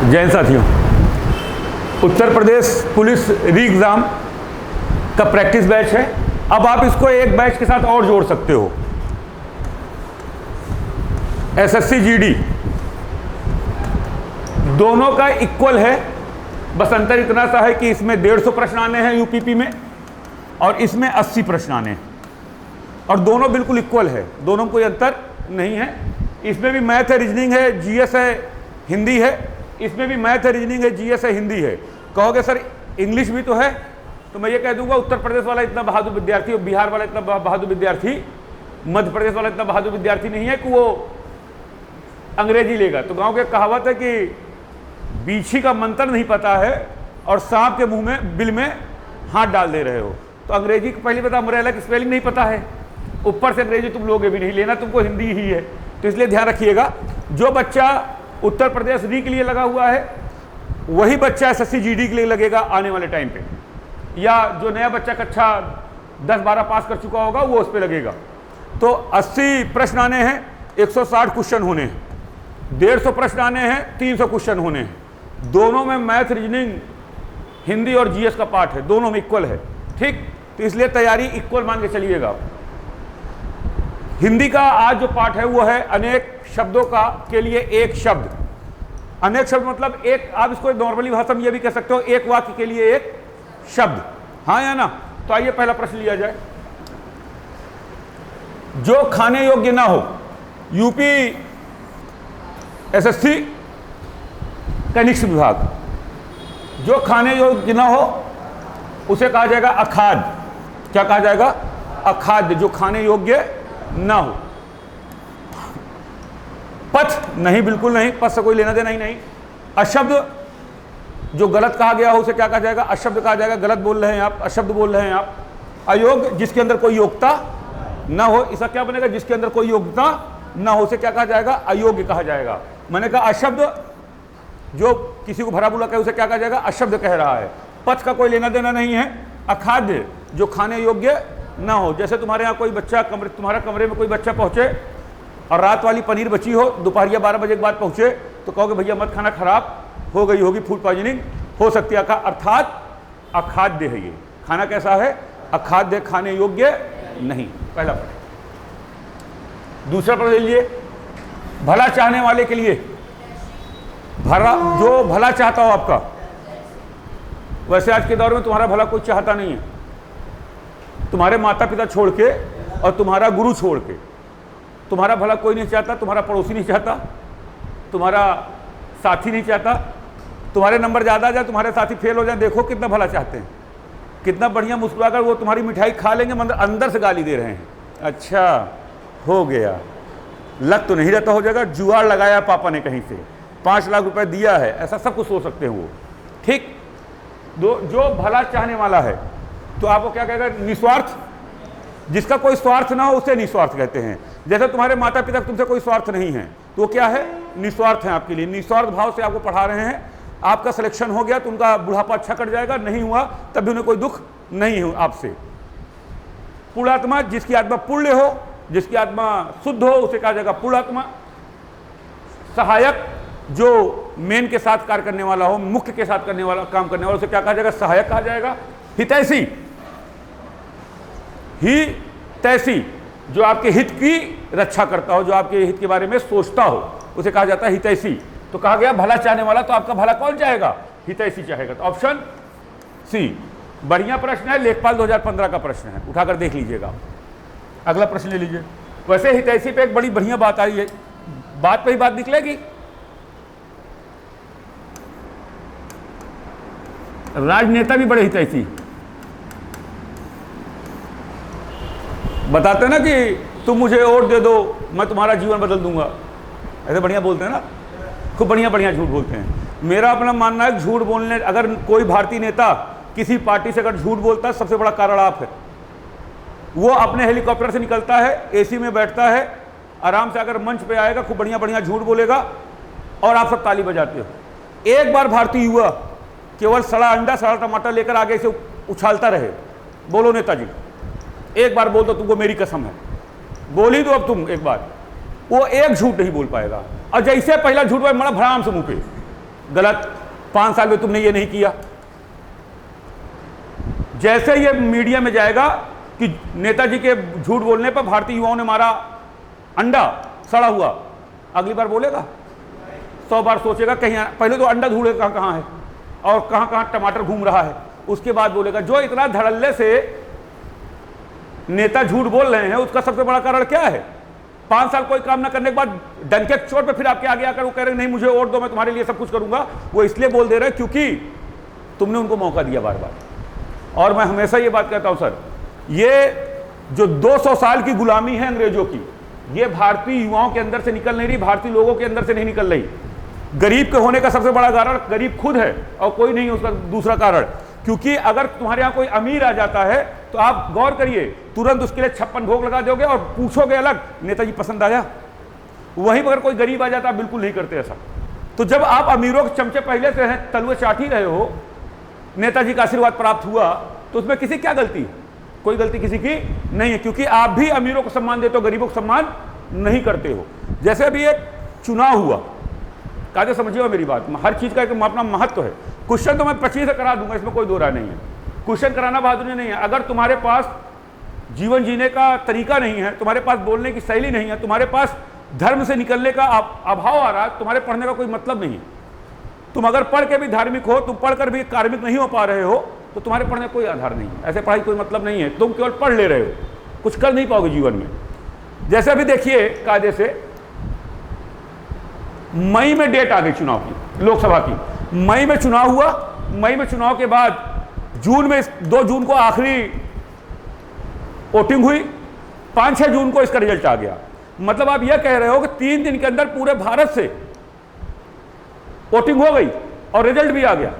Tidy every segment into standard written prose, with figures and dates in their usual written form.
जैन साथियों, उत्तर प्रदेश पुलिस री एग्ज़ाम का प्रैक्टिस बैच है। अब आप इसको एक बैच के साथ और जोड़ सकते हो। एसएससी जीडी दोनों का इक्वल है, बस अंतर इतना सा है कि इसमें 150 प्रश्न आने हैं यूपीपी में और इसमें 80 प्रश्न आने हैं, और दोनों बिल्कुल इक्वल है, दोनों में कोई अंतर नहीं है। इसमें भी मैथ है, रीजनिंग है, जीएस है, हिंदी है। इसमें भी मैथ है, रीजनिंग है, जीएस है, हिंदी है। कहोगे सर इंग्लिश भी तो है, तो मैं ये कह दूंगा उत्तर प्रदेश वाला इतना बहादुर विद्यार्थी, बिहार वाला इतना बहादुर विद्यार्थी, मध्य प्रदेश वाला इतना बहादुर विद्यार्थी नहीं है कि वो अंग्रेजी लेगा। तो गांव की कहावत है कि बीछी का मंत्र नहीं पता है और सांप के मुंह में बिल में हाथ डाल दे रहे हो। तो अंग्रेजी पहले पता, अम्ब्रेला की स्पेलिंग नहीं पता है, ऊपर से अंग्रेजी तुम लोगे भी नहीं, लेना तुमको हिंदी ही है। तो इसलिए ध्यान रखिएगा, जो बच्चा उत्तर प्रदेश री के लिए लगा हुआ है वही बच्चा एसएससी जीडी के लिए लगेगा आने वाले टाइम पे, या जो नया बच्चा कक्षा 10-12 पास कर चुका होगा वो उस पर लगेगा। तो 80 प्रश्न आने हैं, 160 क्वेश्चन होने हैं, 150 प्रश्न आने हैं, 300 क्वेश्चन होने हैं। दोनों में मैथ, रीजनिंग, हिंदी और जीएस का पार्ट है, दोनों में इक्वल है। ठीक, तो इसलिए तैयारी इक्वल मान के चलिएगा। हिंदी का आज जो पार्ट है वो है अनेक शब्दों का के लिए एक शब्द। अनेक शब्द मतलब एक, आप इसको नॉर्मली भाषा में ये भी कह सकते हो, एक वाक्य के लिए एक शब्द, हाँ या ना। तो आइए पहला प्रश्न लिया जाए। जो खाने योग्य ना हो, यूपी एसएससी कैनिक्स विभाग, जो खाने योग्य ना हो उसे कहा जाएगा अखाद्य। क्या कहा जाएगा? अखाद्य, जो खाने योग्य ना हो। पथ नहीं, बिल्कुल नहीं, पथ से कोई लेना देना ही नहीं। अशब्द, जो गलत कहा गया हो उसे क्या कहा जाएगा? अशब्द कहा जाएगा। गलत बोल रहे हैं आप, अशब्द बोल रहे हैं आप। अयोग्य, जिसके अंदर कोई योग्यता ना हो, इसका क्या बनेगा? जिसके अंदर कोई योग्यता ना हो उसे क्या कहा जाएगा? अयोग्य कहा जाएगा। मैंने कहा अशब्द, जो किसी को भरा बुला कहे उसे क्या कहा जाएगा? अशब्द कह रहा है। पथ का कोई लेना देना नहीं है। अखाद्य, जो खाने योग्य ना हो। जैसे तुम्हारे यहाँ कोई बच्चा तुम्हारा कमरे में कोई बच्चा पहुंचे और रात वाली पनीर बची हो, दोपहर 12 बजे के बाद पहुंचे, तो कहोगे भैया मत खाना, खराब हो गई होगी, फूड पॉइजनिंग हो सकती है। अर्थात अखाद्य है ये खाना। कैसा है? अखाद्य, खाने योग्य नहीं। पहला प्रश्न। दूसरा प्रश्न लीजिए, भला चाहने वाले के लिए, भला, जो भला चाहता हो आपका। वैसे आज के दौर में तुम्हारा भला कोई चाहता नहीं है। तुम्हारे माता पिता छोड़ के और तुम्हारा गुरु छोड़ के तुम्हारा भला कोई नहीं चाहता। तुम्हारा पड़ोसी नहीं चाहता, तुम्हारा साथी नहीं चाहता। तुम्हारे नंबर ज़्यादा आ जाए, तुम्हारे साथी फेल हो जाए, देखो कितना भला चाहते हैं, कितना बढ़िया मुस्कुराकर वो तुम्हारी मिठाई खा लेंगे, मतलब अंदर से गाली दे रहे हैं। अच्छा हो गया, लग तो नहीं रहता, हो जाएगा, जुगाड़ लगाया पापा ने कहीं से, 5 लाख रुपए दिया है, ऐसा सब कुछ सोच सकते हैं वो। ठीक, जो भला चाहने वाला है तो आपको क्या कहेगा? निस्वार्थ। जिसका कोई स्वार्थ ना हो उसे निस्वार्थ कहते हैं। जैसे तुम्हारे माता पिता तुमसे कोई स्वार्थ नहीं है तो वो क्या है? निस्वार्थ है आपके लिए। निस्वार्थ भाव से आपको पढ़ा रहे हैं। आपका सिलेक्शन हो गया तो उनका बुढ़ापा अच्छा कट जाएगा, नहीं हुआ तब भी उन्हें कोई दुख नहीं हो आपसे। पुण्यात्मा, जिसकी आत्मा पुण्य हो, जिसकी आत्मा शुद्ध हो उसे कहा जाएगा पुण्यात्मा। सहायक, जो मेन के साथ कार्य करने वाला हो, मुख्य के साथ करने वाला, काम करने वाला, उसे क्या कहा जाएगा? सहायक कहा जाएगा। हितैषी, ही तैसी, जो आपके हित की रक्षा करता हो, जो आपके हित के बारे में सोचता हो, उसे कहा जाता है हितैषी। तो कहा गया भला चाहने वाला, तो आपका भला कौन चाहेगा? हितैषी चाहेगा। तो ऑप्शन सी। बढ़िया प्रश्न है, लेखपाल 2015 का प्रश्न है, उठाकर देख लीजिएगा। अगला प्रश्न ले लीजिए। वैसे हितैषी पे एक बड़ी बढ़िया बात आई है, बात पे ही बात निकलेगी। राजनेता भी बड़े हितैषी बताते हैं ना कि तुम मुझे वोट दे दो, मैं तुम्हारा जीवन बदल दूंगा। ऐसे बढ़िया बोलते हैं ना, खूब बढ़िया बढ़िया झूठ बोलते हैं। मेरा अपना मानना है झूठ बोलने, अगर कोई भारतीय नेता किसी पार्टी से अगर झूठ बोलता है, सबसे बड़ा कारण आप है। वो अपने हेलीकॉप्टर से निकलता है, एसी में बैठता है, आराम से अगर मंच पे आएगा, खूब बढ़िया बढ़िया झूठ बोलेगा और आप सब ताली बजाते हो। एक बार भारतीय युवा केवल सड़ा अंडा सड़ा टमाटर लेकर आगे से उछालता रहे, बोलो नेताजी, एक बार बोल दो तुमको मेरी कसम है, बोल ही दो अब तुम एक बार, वो एक झूठ नहीं बोल पाएगा। और जैसे पहला झूठ बोला, बड़ा भड़ाम से मुंह पे, गलत, 5 साल में तुमने ये नहीं किया। जैसे ये मीडिया में जाएगा कि नेताजी के झूठ बोलने पर भारतीय युवाओं ने मारा अंडा सड़ा हुआ, अगली बार बोलेगा? 100 बार सोचेगा। कहीं पहले तो अंडा ढूंढेगा कहाँ है और कहाँ कहाँ टमाटर घूम रहा है, उसके बाद बोलेगा। जो इतना धड़ल्ले से नेता झूठ बोल रहे हैं उसका सबसे बड़ा कारण क्या है? 5 साल कोई काम ना करने के बाद डंके के चोट पे फिर आपके आगे आकर वो कह रहे हैं नहीं मुझे वोट दो, मैं तुम्हारे लिए सब कुछ करूंगा। वो इसलिए बोल दे रहे हैं क्योंकि तुमने उनको मौका दिया बार बार। और मैं हमेशा ये बात कहता हूं सर, ये जो 200 साल की गुलामी है अंग्रेजों की, ये भारतीय युवाओं के अंदर से निकल नहीं रही, भारतीय लोगों के अंदर से नहीं निकल रही। गरीब के होने का सबसे बड़ा कारण गरीब खुद है और कोई नहीं है उसका दूसरा कारण। क्योंकि अगर तुम्हारे यहाँ कोई अमीर आ जाता है तो आप गौर करिए, तुरंत उसके लिए 56 भोग लगा दोगे और पूछोगे अलग नेताजी पसंद आया। वहीं पर कोई गरीब आ जाता है बिल्कुल नहीं करते ऐसा। तो जब आप अमीरों के चमचे पहले से हैं, तलवे चाट ही रहे हो, नेताजी का आशीर्वाद प्राप्त हुआ, तो उसमें किसी क्या गलती है? कोई गलती किसी की नहीं है, क्योंकि आप भी अमीरों को सम्मान देते हो, गरीबों को सम्मान नहीं करते हो। जैसे अभी एक चुनाव हुआ, काजे समझिएगा मेरी बात, हर चीज का एक अपना महत्व है। क्वेश्चन तो मैं 25 से करा दूंगा, इसमें कोई दो राय नहीं है। क्वेश्चन कराना बहादुरी नहीं है। अगर तुम्हारे पास जीवन जीने का तरीका नहीं है, तुम्हारे पास बोलने की शैली नहीं है, तुम्हारे पास धर्म से निकलने का अभाव आ रहा है, तुम्हारे पढ़ने का कोई मतलब नहीं है। तुम अगर पढ़ के भी धार्मिक हो, तुम पढ़कर भी कार्मिक नहीं हो पा रहे हो, तो तुम्हारे पढ़ने का कोई आधार नहीं है। ऐसे पढ़ाई कोई मतलब नहीं है, तुम केवल पढ़ ले रहे हो, कुछ कर नहीं पाओगे जीवन में। जैसे अभी देखिए कायदे से मई में डेट आ गई चुनाव की, लोकसभा की। मई में चुनाव हुआ, मई में चुनाव के बाद जून में 2 जून को आखिरी वोटिंग हुई, 5-6 जून को इसका रिजल्ट आ गया। मतलब आप यह कह रहे हो कि 3 दिन के अंदर पूरे भारत से वोटिंग हो गई और रिजल्ट भी आ गया।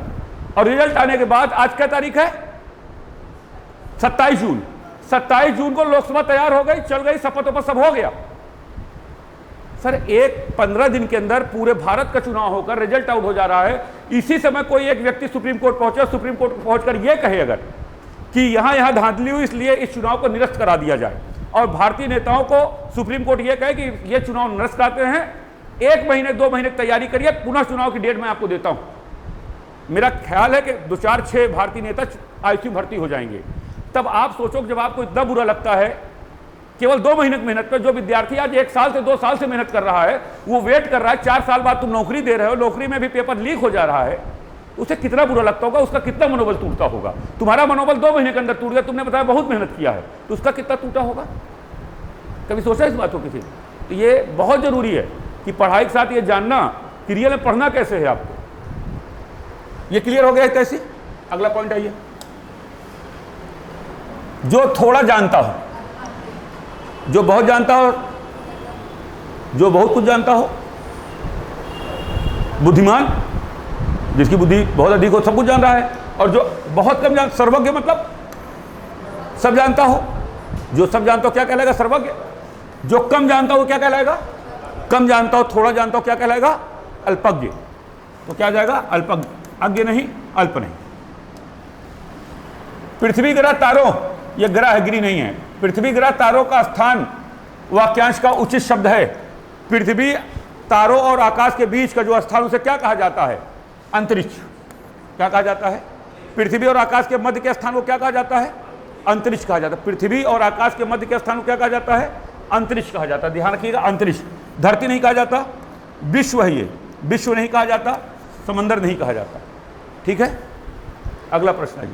और रिजल्ट आने के बाद आज क्या तारीख है? 27 जून। 27 जून को लोकसभा तैयार हो गई, चल गई, शपथ वपथ सब हो गया। सर 15 दिन के अंदर पूरे भारत का चुनाव होकर रिजल्ट आउट हो जा रहा है। इसी समय कोई एक व्यक्ति सुप्रीम कोर्ट पहुंचे, सुप्रीम कोर्ट पहुंचकर यह कहे अगर कि यहां धांधली हुई इसलिए इस चुनाव को निरस्त करा दिया जाए, और भारतीय नेताओं को सुप्रीम कोर्ट यह कहे कि यह चुनाव निरस्त कराते हैं, 1 महीने 2 महीने तैयारी करिए, पुनः चुनाव की डेट मैं आपको देता हूं। मेरा ख्याल है कि 2, 4, 6 भारतीय नेता आईसीयू भर्ती हो जाएंगे। तब आप सोचो, जब आपको इतना बुरा लगता है केवल 2 महीने की मेहनत पर, जो विद्यार्थी आज 1 साल से 2 साल से मेहनत कर रहा है, वो वेट कर रहा है, 4 साल बाद तुम नौकरी दे रहे हो, नौकरी में भी पेपर लीक हो जा रहा है, उसे कितना बुरा लगता होगा, उसका कितना मनोबल टूटता होगा। तुम्हारा मनोबल 2 महीने के अंदर टूट गया, तुमने बताया बहुत मेहनत किया है, तो उसका कितना टूटा होगा? कभी सोचा इस बात को किसी? तो ये बहुत जरूरी है कि पढ़ाई के साथ ये जानना कि रियल में पढ़ना कैसे है आपको। ये क्लियर हो गया है कैसी? अगला पॉइंट आइए। जो थोड़ा जानता हो, जो बहुत जानता हो, जो बहुत कुछ जानता हो, बुद्धिमान, जिसकी बुद्धि बहुत अधिक हो, सब कुछ जान रहा है, और जो बहुत कम जान, सर्वज्ञ मतलब सब जानता हो। जो सब जानता हो क्या कहलाएगा? सर्वज्ञ। जो कम जानता हो क्या कहलाएगा? कम जानता हो। थोड़ा जानता हो क्या कहलाएगा? अल्पज्ञ। तो क्या जाएगा? अल्पज्ञ। अज्ञ नहीं, अल्प नहीं। पृथ्वी ग्रह तारों, यह ग्रह है, गिरी नहीं है। पृथ्वी ग्रह तारों का स्थान वाक्यांश का उचित शब्द है। पृथ्वी तारों और आकाश के बीच का जो स्थान, उसे क्या कहा जाता है? अंतरिक्ष। क्या कहा जाता है? पृथ्वी और आकाश के मध्य के स्थान को क्या कहा जाता है? अंतरिक्ष कहा जाता है। पृथ्वी और आकाश के मध्य के स्थान को क्या कहा जाता है? अंतरिक्ष कहा जाता है। ध्यान रखिएगा, अंतरिक्ष। धरती नहीं कहा जाता, विश्व है ये। विश्व नहीं कहा जाता, समंदर नहीं कहा जाता। ठीक है, अगला प्रश्न है जी।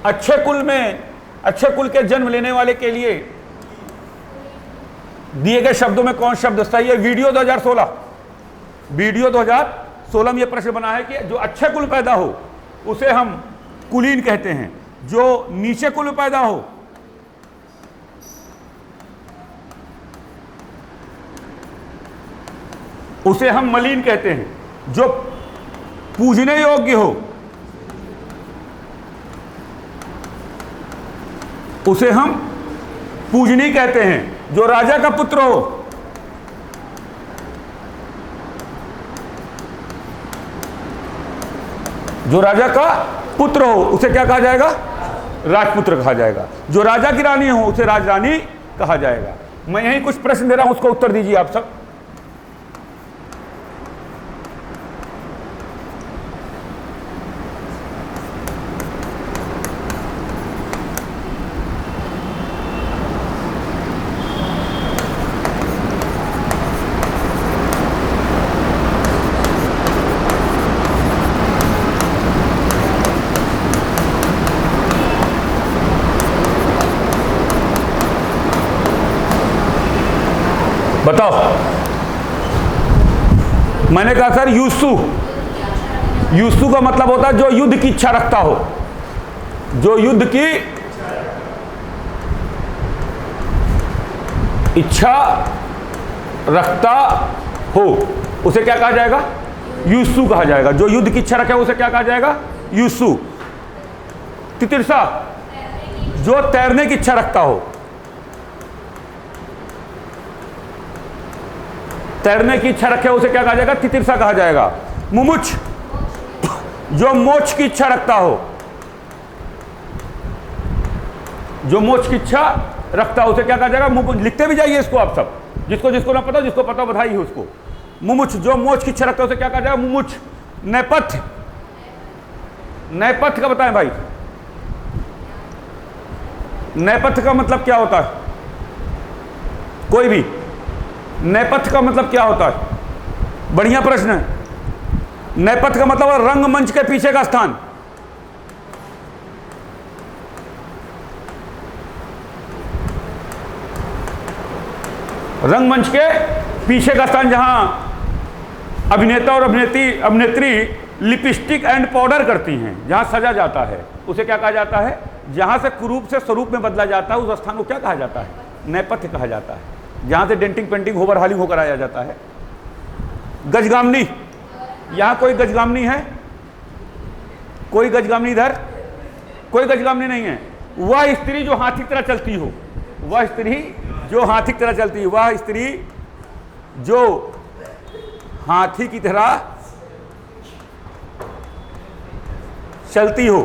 अच्छे कुल में, अच्छे कुल के जन्म लेने वाले के लिए दिए गए शब्दों में कौन शब्द सही है? वीडियो 2016, वीडियो 2016 में यह प्रश्न बना है कि जो अच्छे कुल पैदा हो उसे हम कुलीन कहते हैं, जो नीचे कुल पैदा हो उसे हम मलीन कहते हैं, जो पूजने योग्य हो उसे हम पूजनी कहते हैं, जो राजा का पुत्र हो जो राजा का पुत्र हो उसे क्या कहा जाएगा? राजपुत्र कहा जाएगा। जो राजा की रानी हो उसे राजरानी कहा जाएगा। मैं यही कुछ प्रश्न दे रहा हूं, उसको उत्तर दीजिए आप सब। बताओ। मैंने कहा सर यूसु, यूसु का मतलब होता है जो युद्ध की इच्छा रखता हो, जो युद्ध की इच्छा रखता हो उसे क्या कहा जाएगा? यूसु कहा जाएगा। जो युद्ध की इच्छा रखे उसे क्या कहा जाएगा? यूसु। तितिरसा, जो तैरने की इच्छा रखता हो, तैरने की इच्छा रखे उसे क्या कहा जाएगा? तितिरसा कहा जाएगा। मुमुच, जो मोक्ष की इच्छा रखता हो, जो मोक्ष की इच्छा रखता हो उसे क्या कहा जाएगा? मुमुच। लिखते भी जाइए इसको आप सब, जिसको जिसको ना पता, जिसको पता बताइए उसको। मुमुच, जो मोक्ष की इच्छा रखता है उसे क्या कहा जाएगा? मुमुच। नैपथ्य, नैपथ्य का बताएं भाई, नैपथ्य का मतलब क्या होता है? कोई भी, नैपथ्य का मतलब क्या होता है? बढ़िया प्रश्न है। नैपथ्य का मतलब है रंगमंच के पीछे का स्थान। रंगमंच के पीछे का स्थान, जहां अभिनेता और अभिनेत्री लिपस्टिक एंड पाउडर करती हैं, जहां सजा जाता है, उसे क्या कहा जाता है? जहां से कुरूप से स्वरूप में बदला जाता है, उस स्थान को क्या कहा जाता है? नैपथ्य कहा जाता है। जहां से डेंटिंग पेंटिंग होवर हालिंग होकर आया जाता है। गजगामनी, यहां कोई गजगामनी है? कोई गजगामनी इधर? कोई गजगामनी नहीं है। वह स्त्री जो हाथी की तरह चलती हो, वह स्त्री जो हाथी की तरह चलती है, वह स्त्री जो हाथी की तरह चलती हो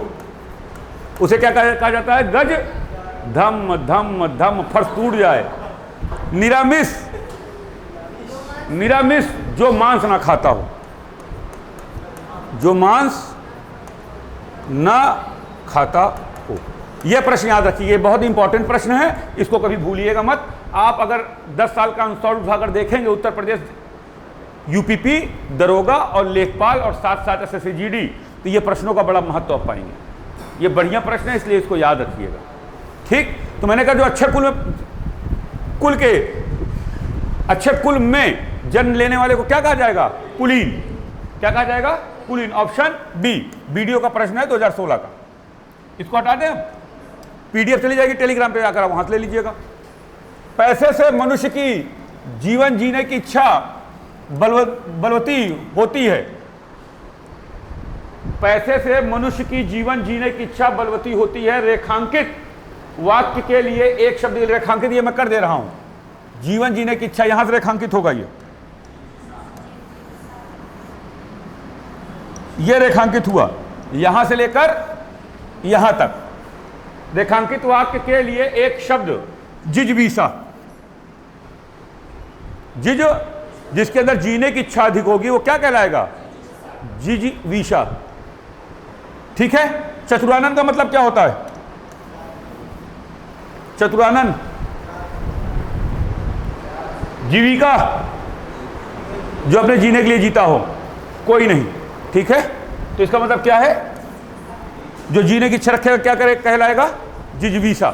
उसे क्या कहा जाता है? गज धम धम धम, फर्श टूट जाए। निरामिष, निरामिष जो मांस ना खाता हो, जो मांस ना खाता हो। यह प्रश्न याद रखिए, ये बहुत इंपॉर्टेंट प्रश्न है, इसको कभी भूलिएगा मत। आप अगर 10 साल का आंसर उठाकर देखेंगे उत्तर प्रदेश यूपीपी, दरोगा और लेखपाल और साथ साथ SSC-GD, तो ये प्रश्नों का बड़ा महत्व आप पाएंगे। ये बढ़िया प्रश्न है, इसलिए इसको याद रखिएगा। ठीक, तो मैंने कहा जो अच्छे कुल में जन्म लेने वाले को क्या कहा जाएगा? कुलीन। क्या कहा जाएगा? कुलीन। Option B. वीडियो का प्रश्न है 2016 का, इसको हटा दें। PDF चली जाएगी टेलीग्राम पे, जाकर आप वहां से ले लीजिएगा। पैसे से मनुष्य की जीवन जीने की इच्छा बलवती होती है। पैसे से मनुष्य की जीवन जीने की इच्छा बलवती होती है। रेखांकित वाक्य के लिए एक शब्द रेखांकित, ये मैं कर दे रहा हूं। जीवन जीने की इच्छा यहां से रेखांकित होगा, ये रेखांकित हुआ, यहां से लेकर यहां तक। रेखांकित वाक्य के लिए एक शब्द जिजवीसा। जिज, जिसके अंदर जीने की इच्छा अधिक होगी वो क्या कहलाएगा? जिजवीसा। ठीक है। चतुरानन का मतलब क्या होता है? चतुरानन, जीविका, जो अपने जीने के लिए जीता हो, कोई नहीं। ठीक है, तो इसका मतलब क्या है? जो जीने की इच्छा रखेगा क्या करे कहलाएगा? जिजवीसा।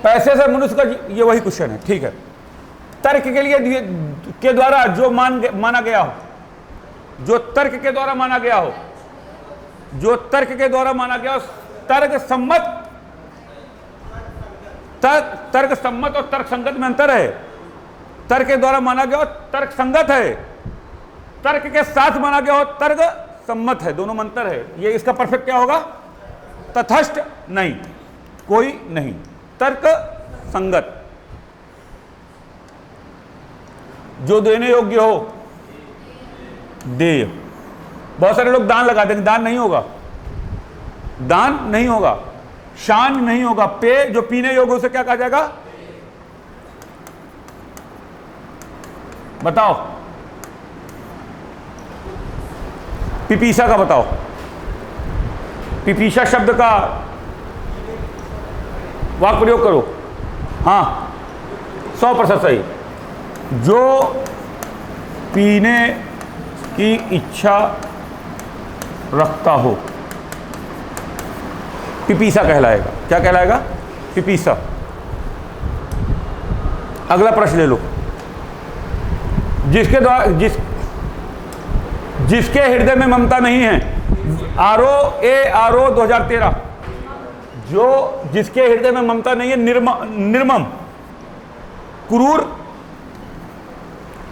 पैसे से मनुष्य का, ये वही क्वेश्चन है। ठीक है। तर्क के लिए के द्वारा जो माना गया हो, जो तर्क के द्वारा माना गया हो, जो तर्क के द्वारा माना गया हो, तर्क सम्मत, तर्क सम्मत और तर्क संगत में अंतर है। तर्क के द्वारा माना गया हो तर्क संगत है, तर्क के साथ माना गया हो तर्क सम्मत है, दोनों में अंतर है। ये इसका परफेक्ट क्या होगा? तथस्थ नहीं, कोई नहीं, तर्क संगत। जो देने योग्य हो दे। बहुत सारे लोग दान लगा देंगे, दान नहीं होगा, दान नहीं होगा। शान नहीं होगा। पे, जो पीने योग्य उसे क्या कहा जाएगा? बताओ, पिपीसा का बताओ। पिपीसा शब्द का वाक्य प्रयोग करो। हाँ, 100% सही। जो पीने की इच्छा रखता हो, पिपीसा कहलाएगा। क्या कहलाएगा? पिपीसा। अगला प्रश्न ले लो। जिसके द्वारा जिसके हृदय में ममता नहीं है, RO 2013, जो जिसके हृदय में ममता नहीं है, निर्मम। क्रूर,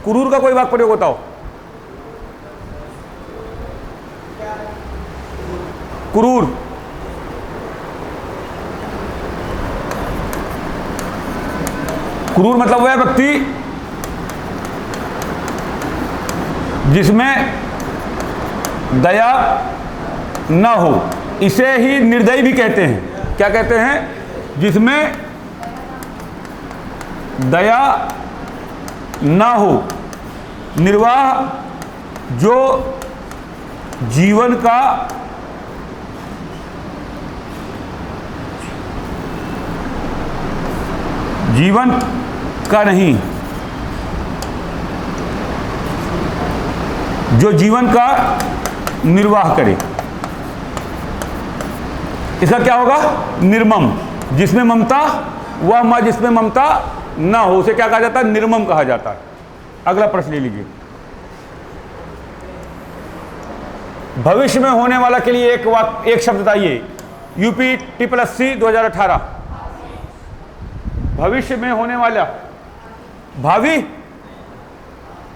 क्रूर का कोई वाक्य प्रयोग बताओ। क्रूर, क्रूर मतलब वह व्यक्ति जिसमें दया न हो। इसे ही निर्दयी भी कहते हैं। क्या कहते हैं? जिसमें दया न हो। निर्वाह, जो जीवन का नहीं, जो जीवन का निर्वाह करे। इसका क्या होगा? निर्मम। जिसमें ममता, वह जिसमें ममता ना हो, उसे क्या कहा जाता है? निर्मम कहा जाता है। अगला प्रश्न ले लीजिए। भविष्य में होने वाला के लिए एक शब्द बताइए। UP SSSC 2018। भविष्य में होने वाला, भावी,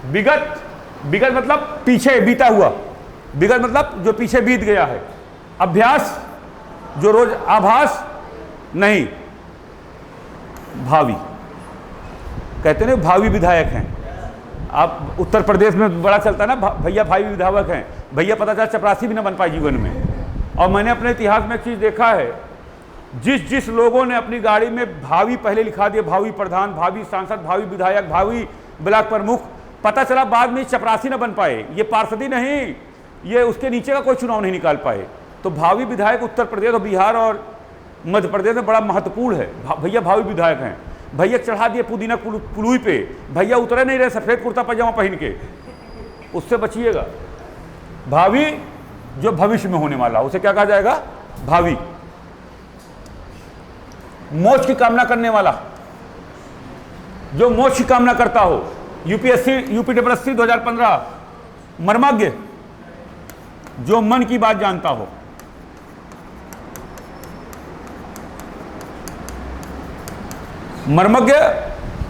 विगत, विगत मतलब पीछे बीता हुआ, विगत मतलब जो पीछे बीत गया है। अभ्यास, जो रोज, आभास नहीं, भावी। कहते हैं भावी विधायक हैं। आप उत्तर प्रदेश में बड़ा चलता है ना, भैया भावी विधायक हैं। भैया पता चला चपरासी भी ना बन पाए जीवन में। और मैंने अपने इतिहास में एक चीज देखा है, जिस लोगों ने अपनी गाड़ी में भावी पहले लिखा दिया, भावी प्रधान, भावी सांसद, भावी विधायक, भावी ब्लॉक प्रमुख, पता चला बाद में चपरासी न बन पाए। ये पार्षदी नहीं, ये उसके नीचे का कोई चुनाव नहीं निकाल पाए। तो भावी विधायक उत्तर प्रदेश और बिहार और मध्य प्रदेश में बड़ा महत्वपूर्ण है। भैया भावी विधायक हैं। भैया चढ़ा दिए पुदीना पुलुई पे, भैया उतरे नहीं रहे सफेद कुर्ता पजामा पहन के, उससे बचिएगा। भावी, जो भविष्य में होने वाला, उसे क्या कहा जाएगा? भावी। मोक्ष की कामना करने वाला, जो मोक्ष की कामना करता हो। UP SSC 2015। मर्मज्ञ, जो मन की बात जानता हो। मर्मज्ञ,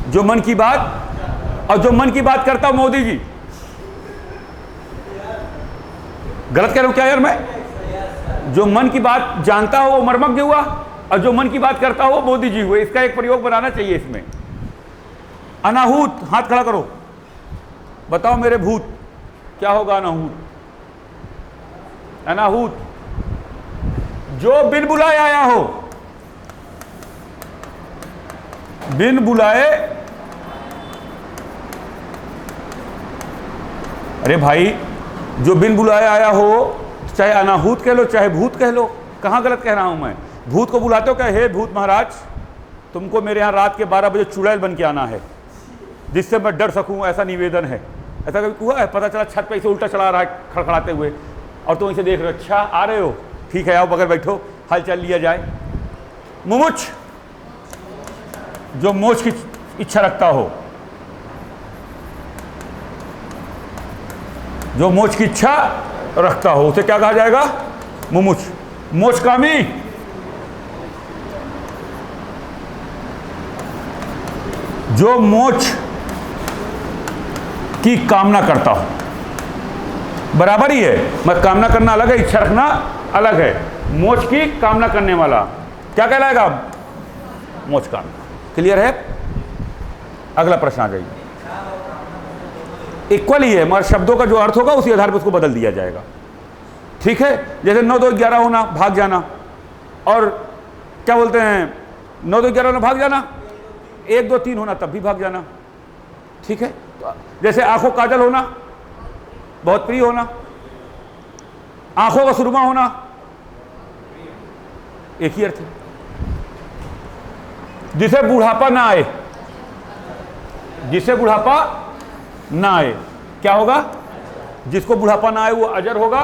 जो मन की बात, और जो मन की बात करता हो मोदी जी। गलत कह रहा हूं क्या यार मैं? जो मन की बात जानता हो वो मर्मज्ञ हुआ, और जो मन की बात करता हो मोदी जी हुए। इसका एक प्रयोग बनाना चाहिए इसमें। अनाहूत, हाथ खड़ा करो, बताओ मेरे भूत, क्या होगा अनाहूत? अनाहूत, जो बिन बुलाए आया हो। बिन बुलाए, अरे भाई, जो बिन बुलाए आया हो, चाहे अनाहूत कह लो चाहे भूत कह लो। कहां गलत कह रहा हूं मैं? भूत को बुलाते हो क्या? हे भूत महाराज, तुमको मेरे यहाँ रात के 12 बजे चुड़ैल बन के आना है, जिससे मैं डर सकूं, ऐसा निवेदन है। ऐसा कभी हुआ है? पता चला छत पे इसे उल्टा चढ़ा रहा है खड़खड़ाते हुए, और तुम इसे देख रहे हो। अच्छा आ रहे हो, ठीक है, आओ बगल बैठो, हाल चाल लिया जाए। मुमुक्ष, जो मोक्ष की इच्छा रखता हो। जो मोक्ष की इच्छा रखता हो उसे क्या कहा जाएगा? मुमुक्ष। मोक्षकामी, जो मोक्ष की कामना करता हो। बराबर ही है, मत कामना करना अलग है, इच्छा रखना अलग है। मोक्ष की कामना करने वाला क्या कहलाएगा? मोक्षकामी। क्लियर है? अगला प्रश्न आ जाइए। इक्वल ही है, मगर शब्दों का जो अर्थ होगा उसी आधार पर उसको बदल दिया जाएगा। ठीक है? जैसे 9 2 11 होना, भाग जाना, और क्या बोलते हैं 9 2 11 होना, भाग जाना, 1 2 3 होना, तब भी भाग जाना। ठीक है? जैसे आंखों काजल होना, बहुत प्रिय होना, आंखों का सुरमा होना, एक ही अर्थ है। जिसे बुढ़ापा ना आए, जिसे बुढ़ापा ना आए, क्या होगा? जिसको बुढ़ापा ना आए वो अजर होगा,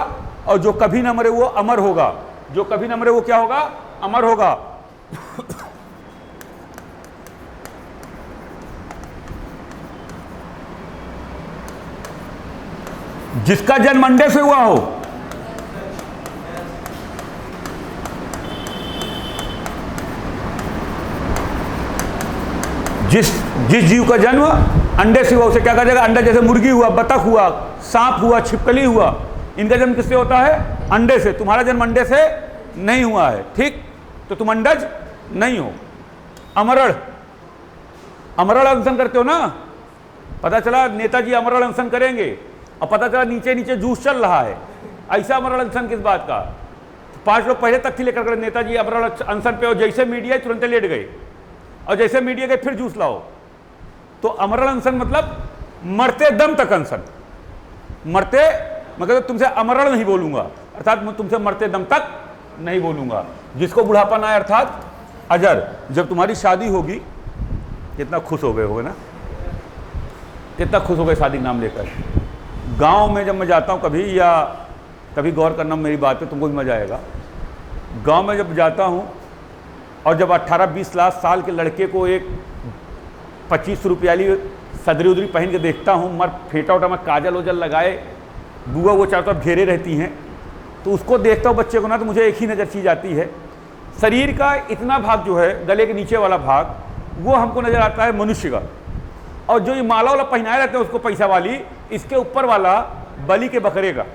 और जो कभी ना मरे वो अमर होगा। जो कभी ना मरे वो क्या होगा? अमर होगा। जिसका जन्म अंडे से हुआ हो, जिस जीव का जन्म अंडे से हुआ उसे क्या कहा जाएगा? अंडा। जैसे मुर्गी हुआ, बतख हुआ, सांप हुआ, छिपकली हुआ, इनका जन्म किससे होता है? अंडे से। तुम्हारा जन्म अंडे से नहीं हुआ है, ठीक? तो तुम अंडज नहीं हो। अमरण, अमरण अनशन करते हो ना? पता चला नेताजी अमरण अनशन करेंगे और पता चला नीचे नीचे जूस चल रहा है। ऐसा अमरण अनशन किस बात का? 5 लोग पहले तक थी लेकर गए नेताजी अमरण अनशन पे, और जैसे मीडिया तुरंत लेट गए, और जैसे मीडिया गए फिर जूस लाओ। तो अमरण अनशन मतलब मरते दम तक अनशन। मरते मतलब तुमसे अमरण नहीं बोलूंगा, अर्थात मैं तुमसे मरते दम तक नहीं बोलूंगा। जिसको बुढ़ापा ना आए अर्थात अजर। जब तुम्हारी शादी होगी, कितना खुश हो गए होगे ना? कितना खुश हो गए शादी का नाम लेकर। गांव में जब मैं जाता हूं कभी, या कभी गौर करना मेरी बात पे, तुमको भी मजा आएगा। गांव में जब जाता हूं और जब 18-20 लाख साल के लड़के को एक 25 रुपये वाली सदरी उदरी पहन के देखता हूँ, मर फेटा उटा में काजल वजल लगाए, बुआ वो चारों तरफ घेरे रहती हैं, तो उसको देखता हूँ बच्चे को ना, तो मुझे एक ही नज़र चीज़ आती है, शरीर का इतना भाग जो है, गले के नीचे वाला भाग, वो हमको नज़र आता है मनुष्य का। और जो ये माला वाला पहनाए रहते हैं उसको पैसा वाली, इसके ऊपर वाला बलि के बकरे का।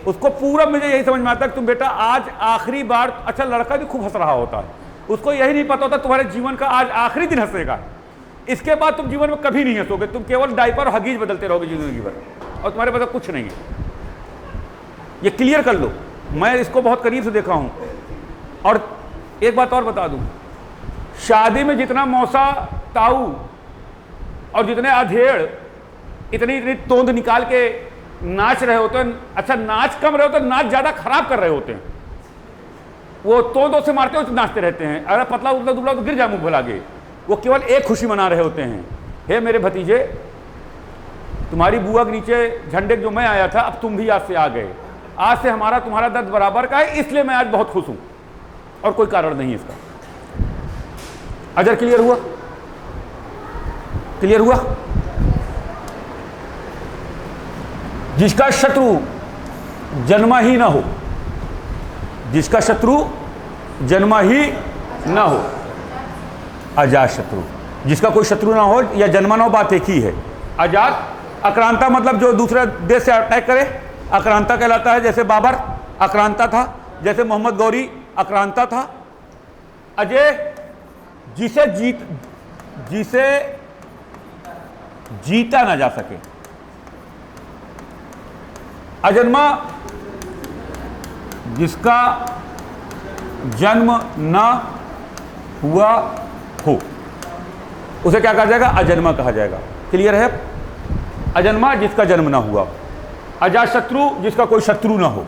उसको पूरा मुझे यही समझ में आता है कि तुम बेटा आज आखिरी बार, अच्छा लड़का भी खूब हंस रहा होता है, उसको यही नहीं पता होता तुम्हारे जीवन का आज आखिरी दिन हंसेगा, इसके बाद तुम जीवन में कभी नहीं हंसोगे, तुम केवल डायपर और हगीज बदलते रहोगे जिंदगी भर, और तुम्हारे पास कुछ नहीं है। ये क्लियर कर लो, मैं इसको बहुत करीब से देखा हूं। और एक बात और बता दूं, शादी में जितना मौसा ताऊ और जितने अधेड़ इतनी इतनी तोंद निकाल के नाच रहे होते हैं, अच्छा नाच कम रहे होते हैं, नाच ज्यादा खराब कर रहे होते हैं। वो तोंदों से मारते हुए नाचते रहते हैं, अगर पतला उतला दुबला तो गिर जा मुंह भुला के। वो केवल एक खुशी मना रहे होते हैं, हे मेरे भतीजे, तुम्हारी बुआ के नीचे झंडे जो मैं आया था, अब तुम भी आज से आ गए, आज से हमारा तुम्हारा दर्द बराबर का है, इसलिए मैं आज बहुत खुश हूं, और कोई कारण नहीं इसका। अजर क्लियर हुआ? क्लियर हुआ? जिसका शत्रु जन्मा ही ना हो, जिसका शत्रु जन्मा ही ना हो, अजात शत्रु। जिसका कोई शत्रु ना हो या जन्मा ना हो, बात एक ही है। अजात, आक्रांता मतलब जो दूसरे देश से अटैक करे, आक्रांता कहलाता है। जैसे बाबर आक्रांता था, जैसे मोहम्मद गौरी आक्रांता था। अजय, जिसे जीता ना जा सके। अजन्मा, जिसका जन्म ना हुआ हो, उसे क्या कहा जाएगा? अजन्मा कहा जाएगा। क्लियर है? अजन्मा जिसका जन्म ना हुआ। अजात शत्रु, जिसका कोई शत्रु ना हो।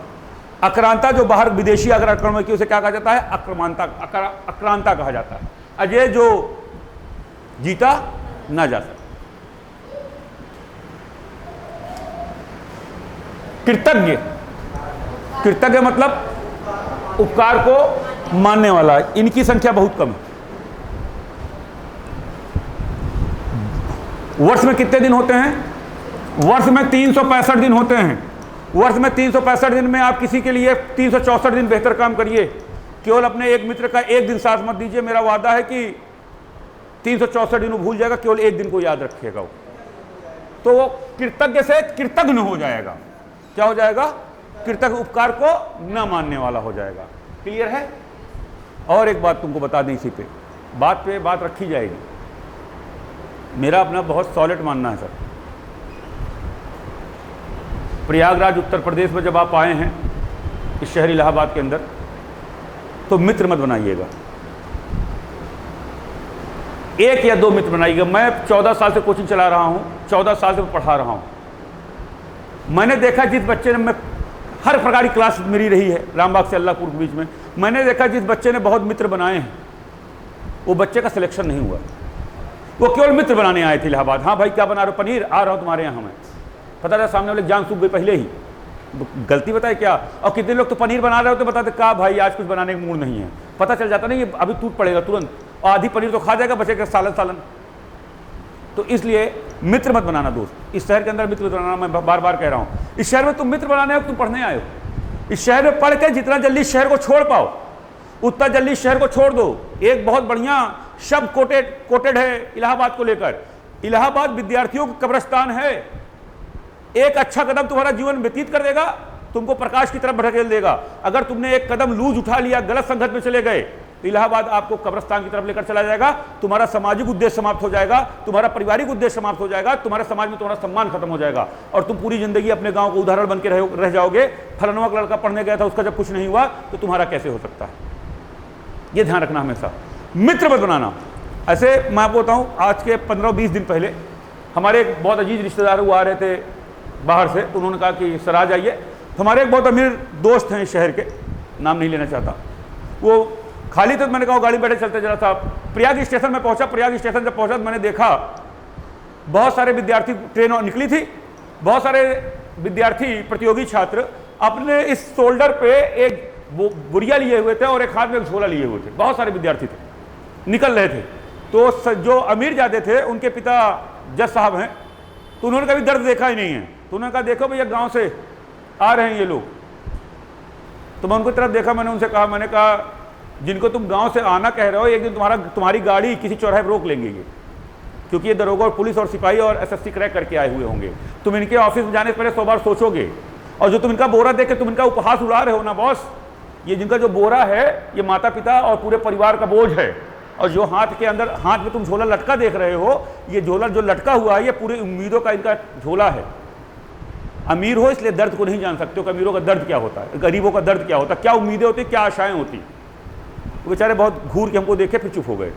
आक्रांता, जो बाहर विदेशी अगर आक्रमण की, उसे क्या कहा जाता है? आक्रांता कहा जाता है। अजय, जो जीता ना जा सके। कृतज्ञ, कृतज्ञ मतलब उपकार को मानने वाला। इनकी संख्या बहुत कम है। वर्ष में कितने दिन होते हैं? वर्ष में 365 दिन होते हैं। वर्ष में 365 दिन में आप किसी के लिए 364 दिन बेहतर काम करिए। केवल अपने एक मित्र का एक दिन साथ मत दीजिए। मेरा वादा है कि 364 दिन वो भूल जाएगा, केवल एक दिन को याद रखिएगा वो। तो वो कृतज्ञ से कृतज्ञ हो जाएगा। क्या हो जाएगा? कृतज्ञ, उपकार को न मानने वाला हो जाएगा। क्लियर है? और एक बात तुमको बता दें, इसी पे बात रखी जाएगी। मेरा अपना बहुत सॉलिड मानना है सर। प्रयागराज उत्तर प्रदेश में जब आप आए हैं, इस शहर इलाहाबाद के अंदर, तो मित्र मत बनाइएगा। 1 या 2 मित्र बनाइएगा। मैं 14 साल से कोचिंग चला रहा हूँ, 14 साल से पढ़ा रहा हूँ। मैंने देखा जिस बच्चे ने, मैं हर प्रकार की क्लास मेरी रही है रामबाग से अल्लाहपुर के बीच में, मैंने देखा जिस बच्चे ने बहुत मित्र बनाए हैं, वो बच्चे का सिलेक्शन नहीं हुआ। वो केवल मित्र बनाने आए थे इलाहाबाद। हाँ भाई, क्या बना रहे हो? पनीर। आ रहा हूँ तुम्हारे यहाँ। मैं पता था सामने वाले जान सूख गई पहले ही। गलती बताए क्या? और कितने लोग तो पनीर बना रहे हो तो बताते क्या भाई आज कुछ बनाने का मूड नहीं है। पता चल जाता नहीं, ये अभी टूट पड़ेगा तुरंत, और आधी पनीर तो खा जाएगा, बचेगा सालन। तो इसलिए मित्र मत बनाना दोस्त। इस शहर के अंदर मित्र बनाना, मैं बार बार कह रहा हूँ। इस शहर में तुम मित्र बनाने हो, तुम पढ़ने आए हो। इस शहर में पढ़ के जितना जल्दी शहर को छोड़ पाओ उतना जल्दी शहर को छोड़ दो। एक बहुत बढ़िया शब्द कोटेड है इलाहाबाद को लेकर। इलाहाबाद विद्यार्थियों का कब्रिस्तान है। एक अच्छा कदम तुम्हारा जीवन व्यतीत कर देगा, तुमको प्रकाश की तरफ ढकेल देगा। अगर तुमने एक कदम लूज उठा लिया, गलत संगत में चले गए, तो इलाहाबाद आपको कब्रिस्तान की तरफ लेकर चला जाएगा। तुम्हारा सामाजिक उद्देश्य समाप्त हो जाएगा, तुम्हारा पारिवारिक उद्देश्य समाप्त हो जाएगा, तुम्हारे समाज में तुम्हारा सम्मान खत्म हो जाएगा और तुम पूरी जिंदगी अपने गांव को उदाहरण बन के रह जाओगे। फलाना का लड़का पढ़ने गया था, उसका जब कुछ नहीं हुआ तो तुम्हारा कैसे हो सकता है? ये ध्यान रखना हमेशा, मित्र मत बनाना। ऐसे मैं आपको बताऊं, आज के 15-20 दिन पहले हमारे एक बहुत अजीज रिश्तेदार वो आ रहे थे बाहर से, तो उन्होंने कहा कि सर आ जाइए। हमारे एक बहुत अमीर दोस्त हैं शहर के, नाम नहीं लेना चाहता, वो खाली तो मैंने कहा गाड़ी बैठे चलते जरा सा। प्रयाग स्टेशन में पहुंचा। प्रयाग स्टेशन जब पहुंचा तो मैंने देखा बहुत सारे विद्यार्थी, ट्रेन निकली थी, बहुत सारे विद्यार्थी प्रतियोगी छात्र अपने इस शोल्डर पे एक बुरिया लिए हुए थे और एक हाथ में एक झोला लिए हुए थे। बहुत सारे विद्यार्थी थे, निकल रहे थे। तो जो अमीर जाते थे उनके पिता जज साहब हैं, तो उन्होंने कभी दर्द देखा ही नहीं है। तो उन्होंने कहा देखो भैया गांव से आ रहे हैं ये लोग। तो मैं उनको तरफ देखा, मैंने उनसे कहा, मैंने कहा जिनको तुम गांव से आना कह रहे हो, एक दिन तुम्हारी गाड़ी किसी चौराहे पर रोक लेंगे ये, क्योंकि ये दरोगा और पुलिस और सिपाही और एसएससी क्रैक करके आए हुए होंगे। तुम इनके ऑफिस में जाने से पहले 100 बार सोचोगे। और जो तुम इनका बोरा देख के तुम इनका उपहास उड़ा रहे हो ना बॉस, ये जिनका जो बोरा है ये माता पिता और पूरे परिवार का बोझ है। और जो हाथ के अंदर, हाथ में तुम झोला लटका देख रहे हो, ये झोला जो लटका हुआ है ये पूरी उम्मीदों का इनका झोला है। अमीर हो इसलिए दर्द को नहीं जान सकते हो कि अमीरों का दर्द क्या होता है, गरीबों का दर्द क्या होता है, क्या उम्मीदें होती, क्या आशाएं होती। तो बेचारे बहुत घूर के हमको देखे फिर चुप हो गए।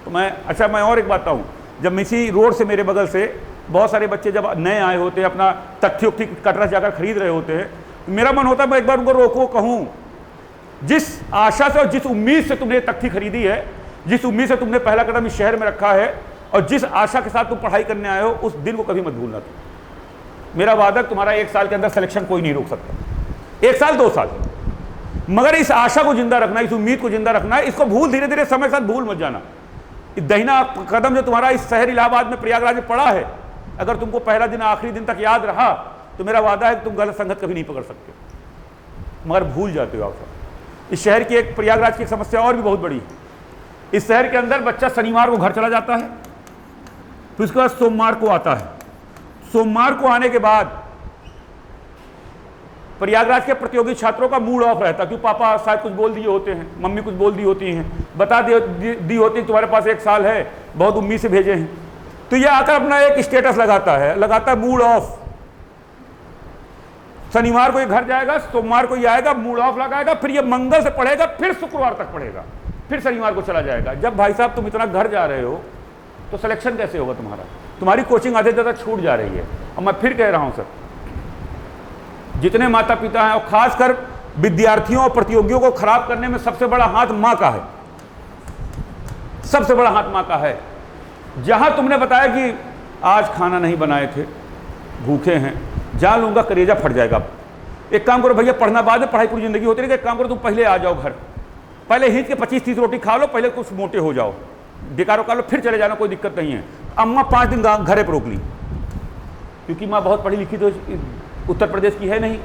तो मैं और एक बात बताऊँ, जब इसी रोड से मेरे बगल से बहुत सारे बच्चे जब नए आए होते हैं, अपना तथ्य उक्ति कटरा जाकर खरीद रहे होते हैं, मेरा मन होता है मैं एक बार उनको रोको, कहूँ जिस आशा से और जिस उम्मीद से तुमने तख्ती खरीदी है, जिस उम्मीद से तुमने पहला कदम इस शहर में रखा है और जिस आशा के साथ तुम पढ़ाई करने आए हो, उस दिन को कभी मत भूलना। मेरा वादा, तुम्हारा 1 साल के अंदर सिलेक्शन कोई नहीं रोक सकता, 1 साल 2 साल, मगर इस आशा को जिंदा रखना, इस उम्मीद को जिंदा रखना है। इसको भूल धीरे धीरे समय के साथ भूल मत जाना। दहीना कदम जो तुम्हारा इस शहर इलाहाबाद में प्रयागराज में पड़ा है, अगर तुमको पहला दिन आखिरी दिन तक याद रहा तो मेरा वादा है कि तुम गलत संगत कभी नहीं पकड़ सकते, मगर भूल जाते हो आप। इस शहर की एक, प्रयागराज की एक समस्या और भी बहुत बड़ी है। इस शहर के अंदर बच्चा शनिवार को घर चला जाता है, फिर उसके बाद सोमवार को आता है। सोमवार को आने के बाद प्रयागराज के प्रतियोगी छात्रों का मूड ऑफ रहता है, क्योंकि पापा शायद कुछ बोल दिए होते हैं, मम्मी कुछ बोल दी होती हैं, बता दी होती है तुम्हारे पास 1 साल है, बहुत उम्मीद से भेजे हैं। तो ये आकर अपना एक स्टेटस लगाता है मूड ऑफ। शनिवार को ये घर जाएगा, सोमवार को ये आएगा, मूड ऑफ लगाएगा, फिर ये मंगल से पढ़ेगा, फिर शुक्रवार तक पढ़ेगा, फिर शनिवार को चला जाएगा। जब भाई साहब तुम इतना घर जा रहे हो तो सिलेक्शन कैसे होगा तुम्हारा? तुम्हारी कोचिंग आधे ज़्यादा छूट जा रही है। और मैं फिर कह रहा हूं सर, जितने माता पिता हैं और खासकर विद्यार्थियों और प्रतियोगियों को खराब करने में सबसे बड़ा हाथ मां का है, सबसे बड़ा हाथ मां का है। जहां तुमने बताया कि आज खाना नहीं बनाए थे, भूखे हैं, जान लूंगा कलेजा फट जाएगा। एक काम करो भैया, पढ़ना बाद में, पढ़ाई पूरी जिंदगी होती है। एक काम करो, तुम पहले आ जाओ घर, पहले हित के 25-30 रोटी खा लो, पहले कुछ मोटे हो जाओ, बेकारों खा लो, फिर चले जाना, कोई दिक्कत नहीं है। अम्मा 5 दिन घरे पर रोक ली, क्योंकि माँ बहुत पढ़ी लिखी तो उत्तर प्रदेश की है नहीं,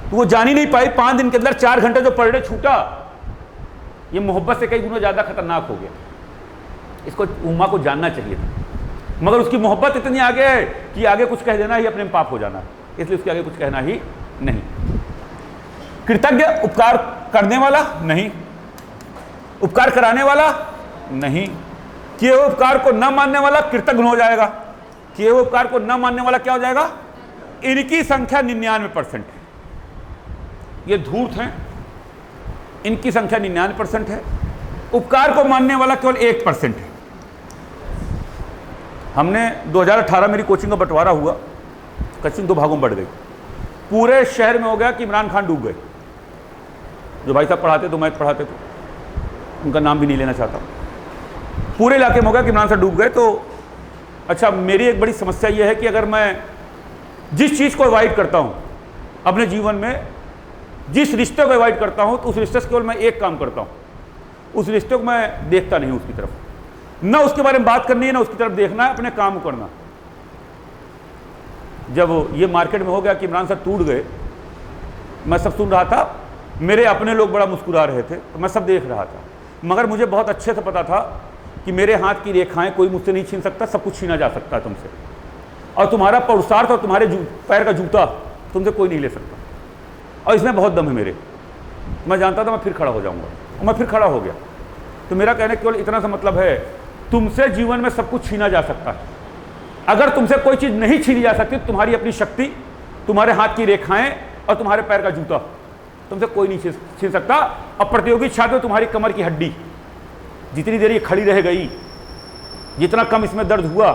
तो वो जान ही नहीं पाई। 5 दिन के अंदर 4 घंटे जो पर डे छूटा, ये मोहब्बत से कई गुना ज़्यादा खतरनाक हो गया। इसको उम्मा को जानना चाहिए था, मगर उसकी मोहब्बत इतनी आगे है कि आगे कुछ कह देना ही अपने में पाप हो जाना, इसलिए उसके आगे कुछ कहना ही नहीं। कृतज्ञ उपकार करने वाला नहीं, उपकार कराने वाला नहीं, किए हुए उपकार को न मानने वाला कृतज्ञ हो जाएगा। किए हुए उपकार को न मानने वाला क्या हो जाएगा? इनकी संख्या 99% है। ये धूर्त हैं, इनकी संख्या 99% है। उपकार को मानने वाला केवल 1% है। हमने 2018 मेरी कोचिंग का बंटवारा हुआ, कोचिंग 2 भागों में बढ़ गई। पूरे शहर में हो गया कि इमरान खान डूब गए। जो भाई साहब पढ़ाते तो मैथ पढ़ाते थे, उनका नाम भी नहीं लेना चाहता, पूरे इलाके में हो गया कि इमरान साहब डूब गए। तो अच्छा, मेरी एक बड़ी समस्या यह है कि अगर मैं जिस चीज़ को अवॉइड करता हूँ अपने जीवन में, जिस रिश्ते को अवॉइड करता हूँ, तो उस रिश्ते से केवल मैं एक काम करता हूँ, उस रिश्ते को मैं देखता नहीं उसकी तरफ, ना उसके बारे में बात करनी है, ना उसकी तरफ देखना है, अपने काम करना। जब ये मार्केट में हो गया कि इमरान सर टूट गए, मैं सब सुन रहा था, मेरे अपने लोग बड़ा मुस्कुरा रहे थे, तो मैं सब देख रहा था, मगर मुझे बहुत अच्छे से पता था कि मेरे हाथ की रेखाएं कोई मुझसे नहीं छीन सकता, सब कुछ छीना जा सकता है तुमसे, और तुम्हारा पुरुषार्थ और तुम्हारे पैर का जूता तुमसे कोई नहीं ले सकता, और इसमें बहुत दम है मेरे। मैं जानता था मैं फिर खड़ा हो जाऊंगा, और मैं फिर खड़ा हो गया। तो मेरा कहने केवल इतना सा मतलब है, तुमसे जीवन में सब कुछ छीना जा सकता है, अगर तुमसे कोई चीज़ नहीं छीनी जा सकती, तुम्हारी अपनी शक्ति, तुम्हारे हाथ की रेखाएं और तुम्हारे पैर का जूता तुमसे कोई नहीं छीन सकता। और प्रतियोगी छात्र में तुम्हारी कमर की हड्डी, जितनी देर ये खड़ी रह गई, जितना कम इसमें दर्द हुआ,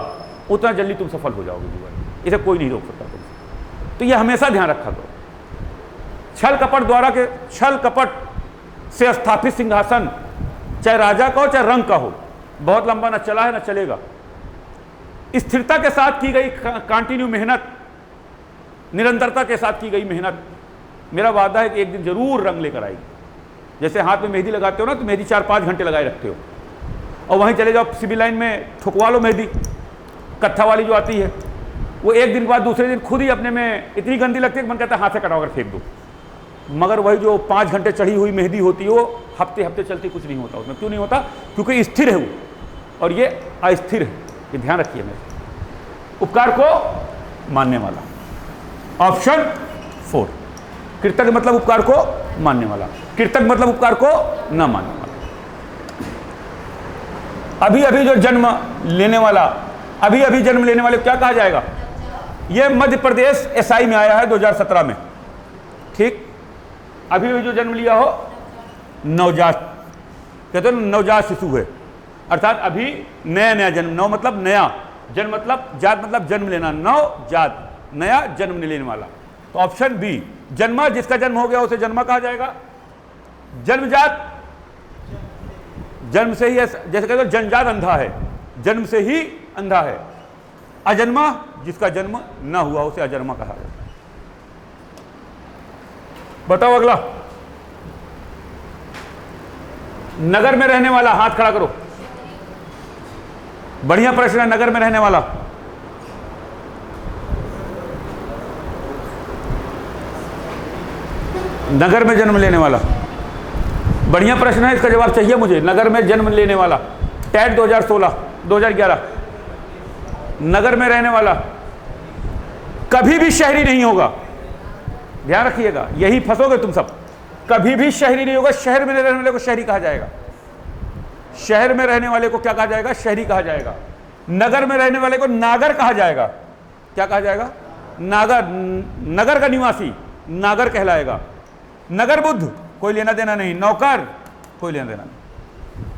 उतना जल्दी तुम सफल हो जाओगे जीवन में, इसे कोई नहीं रोक सकता तुमसे। तो ये हमेशा ध्यान रखा करो। छल कपट द्वारा के छल कपट से स्थापित सिंहासन, चाहे राजा का हो चाहे रंग का हो, बहुत लंबा न चला है न चलेगा। स्थिरता के साथ की गई कंटिन्यू मेहनत, निरंतरता के साथ की गई मेहनत, मेरा वादा है कि एक दिन जरूर रंग लेकर आएगी। जैसे हाथ में मेहंदी लगाते हो ना, तो मेहंदी 4-5 घंटे लगाए रखते हो, और वहीं चले जाओ सिविल लाइन में ठुकवा लो मेहंदी, कत्था वाली जो आती है, वो एक दिन के बाद दूसरे दिन खुद ही अपने में इतनी गंदी लगती है कि मन कहता है हाथ से कटवा कर फेंक दो। मगर वही जो 5 घंटे चढ़ी हुई मेहंदी होती है, वो हफ्ते हफ्ते चलती, कुछ नहीं होता उसमें। क्यों नहीं होता? क्योंकि स्थिर है वो, और ये अस्थिर है। ये ध्यान रखिए मेरे। उपकार को मानने वाला, ऑप्शन 4। कृतज्ञ मतलब उपकार को मानने वाला, कृतज्ञ मतलब उपकार को न मानने वाला। अभी अभी जो जन्म लेने वाला, अभी अभी जन्म लेने वाले क्या कहा जाएगा? ये मध्य प्रदेश एसआई में आया है 2017 में, ठीक। अभी अभी जो जन्म लिया हो, नवजात कहते हैं, नवजात शिशु है, अर्थात अभी नया नया जन्म। नव मतलब नया, जन्म मतलब जात मतलब जन्म लेना, नवजात नया जन्म लेने वाला। तो ऑप्शन बी, जन्मा, जिसका जन्म हो गया उसे जन्मा कहा जाएगा। जन्मजात, जन्म से ही, जैसे कहते हैं जन्मजात अंधा है, जन्म से ही अंधा है। अजन्मा, जिसका जन्म ना हुआ उसे अजन्मा कहा जाएगा। बताओ अगला। नगर में रहने वाला, हाथ खड़ा करो। बढ़िया प्रश्न है। नगर में रहने वाला, नगर में जन्म लेने वाला, बढ़िया प्रश्न है, इसका जवाब चाहिए मुझे। नगर में जन्म लेने वाला, टैट 2016 2011, नगर में रहने वाला कभी भी शहरी नहीं होगा। ध्यान रखिएगा, यही फंसोगे तुम सब। कभी भी शहरी नहीं होगा। शहर में रहने वाले को शहरी कहा जाएगा। शहर में रहने वाले को क्या कहा जाएगा? शहरी कहा जाएगा। नगर में रहने वाले को नागर कहा जाएगा। क्या कहा जाएगा? नागर। नगर का निवासी नागर कहलाएगा। नगर बुद्ध कोई लेना देना नहीं, नौकर कोई लेना देना नहीं।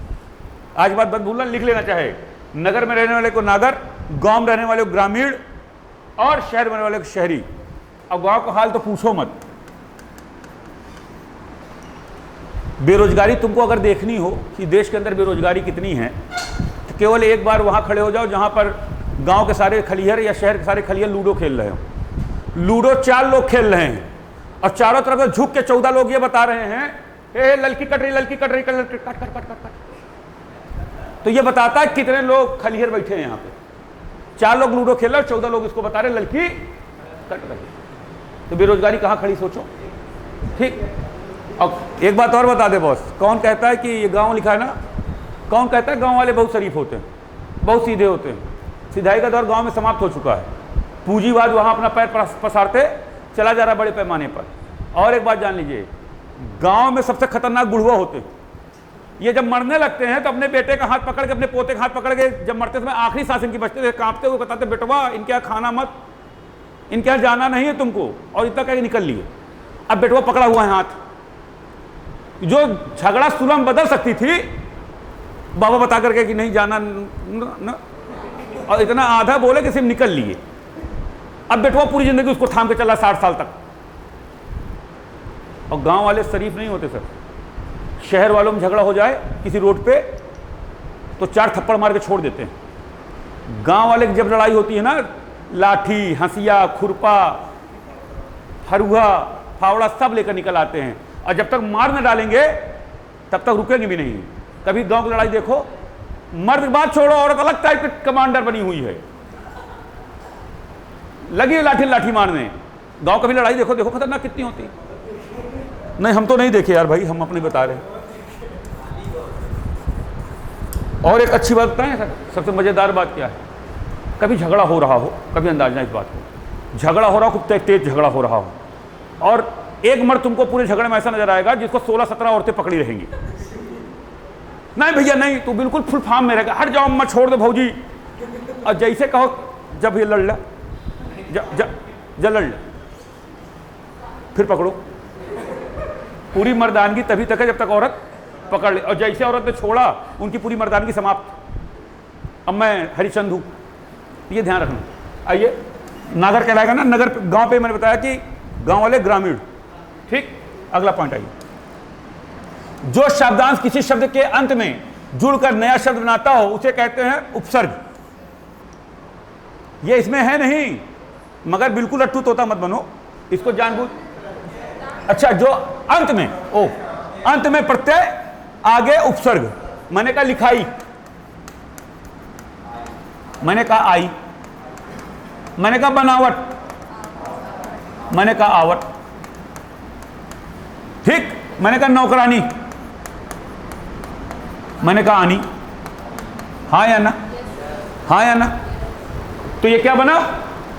आज बात बंद भूलना, लिख लेना चाहे। नगर में रहने वाले को नागर, गांव में रहने वाले को ग्रामीण, और शहर में रहने वाले को शहरी। अब गांव का हाल तो पूछो मत। बेरोजगारी तुमको अगर देखनी हो कि देश के अंदर बेरोजगारी कितनी है, तो केवल एक बार वहां खड़े हो जाओ जहां पर गांव के सारे खलिहर या शहर के सारे खलिहर लूडो खेल रहे हो। लूडो 4 लोग खेल रहे हैं, और चारों तरफ से झुक के 14 लोग ये बता रहे हैं, ए लड़की कट रही, लड़की कट रही, cut cut cut cut cut. तो ये बताता है कितने लोग खलिहर बैठे हैं यहाँ पे। 4 लोग लूडो खेल रहे और 14 लोग इसको बता रहे लड़की कट रही। तो बेरोजगारी कहाँ खड़ी, सोचो। ठीक। अब एक बात और बता दे बॉस, कौन कहता है कि ये गांव लिखा है ना? कौन कहता है गांव वाले बहुत शरीफ होते हैं, बहुत सीधे होते हैं? सिधाई का दौर गांव में समाप्त हो चुका है। पूंजीवाद वहां अपना पैर पसारते चला जा रहा बड़े पैमाने पर। और एक बात जान लीजिए, गांव में सबसे खतरनाक बुढ़वा होते हैं। ये जब मरने लगते हैं तो अपने बेटे का हाथ पकड़ के, अपने पोते का हाथ पकड़ के, जब मरते समय आखिरी सांस इनकी बचते थे, कांपते हुए बताते, बेटवा इनके यहाँ खाना मत, इनके यहाँ जाना नहीं है तुमको, और इतना कहीं निकल लिए। अब बेटवा पकड़ा हुआ है हाथ। जो झगड़ा सुलह में बदल सकती थी, बाबा बता करके कि नहीं जाना न, और इतना आधा बोले कि सिर्फ निकल लिए। अब बेटवा पूरी जिंदगी उसको थाम के चला 60 साल तक। और गांव वाले शरीफ नहीं होते सर। शहर वालों में झगड़ा हो जाए किसी रोड पे तो 4 थप्पड़ मार के छोड़ देते हैं। गांव वाले की जब लड़ाई होती है ना, लाठी, हंसिया, खुरपा, फरुहा, फावड़ा सब लेकर निकल आते हैं, और जब तक मार न डालेंगे तब तक रुकेंगे भी नहीं। कभी गांव की लड़ाई देखो, मर्द बात छोड़ो, औरत अलग टाइप की कमांडर बनी हुई है। लगी लाठी लाठी मारने। गांव कभी लड़ाई देखो देखो खतरनाक कितनी होती। नहीं हम तो नहीं देखे यार भाई, हम अपने बता रहे हैं। और एक अच्छी बात बताएं सर, सबसे मजेदार बात क्या है, कभी झगड़ा हो रहा हो, कभी अंदाजा इस बात को, झगड़ा हो रहा हो, खूब तेज झगड़ा हो रहा हो, और एक मर्द तुमको पूरे झगड़े में ऐसा नजर आएगा जिसको 16-17 औरतें पकड़ी रहेंगी। नहीं भैया नहीं, तू बिल्कुल फुल फार्म में रहेगा, हट जाओ अम्मा छोड़ दो भौजी, और जैसे कहो जब ये लड़ ला लड़ ले, फिर पकड़ो। पूरी मर्दानगी तभी तक है जब तक औरत पकड़ ले, और जैसे औरत ने छोड़ा उनकी पूरी मर्दानगी समाप्त। अब मैं हरिचंद हूं, ये ध्यान रखना। आइए नागर कहलाएगा ना, नगर गांव पे मैंने बताया कि गांव वाले ग्रामीण, ठीक। अगला पॉइंट आइए, जो शब्दांश किसी शब्द के अंत में जुड़कर नया शब्द बनाता हो उसे कहते हैं उपसर्ग। ये इसमें है नहीं, मगर बिल्कुल अट्टू तोता मत बनो, इसको जानबूझ। अच्छा, जो अंत में, अंत में प्रत्यय आगे उपसर्ग, मैंने कहा लिखाई, मैंने कहा आई, मैंने कहा बनावट, मैंने कहा आवट, ठीक। मैंने कहा नौकरानी, मैंने कहा आनी। हाँ या ना, हाँ या ना। तो ये क्या बना,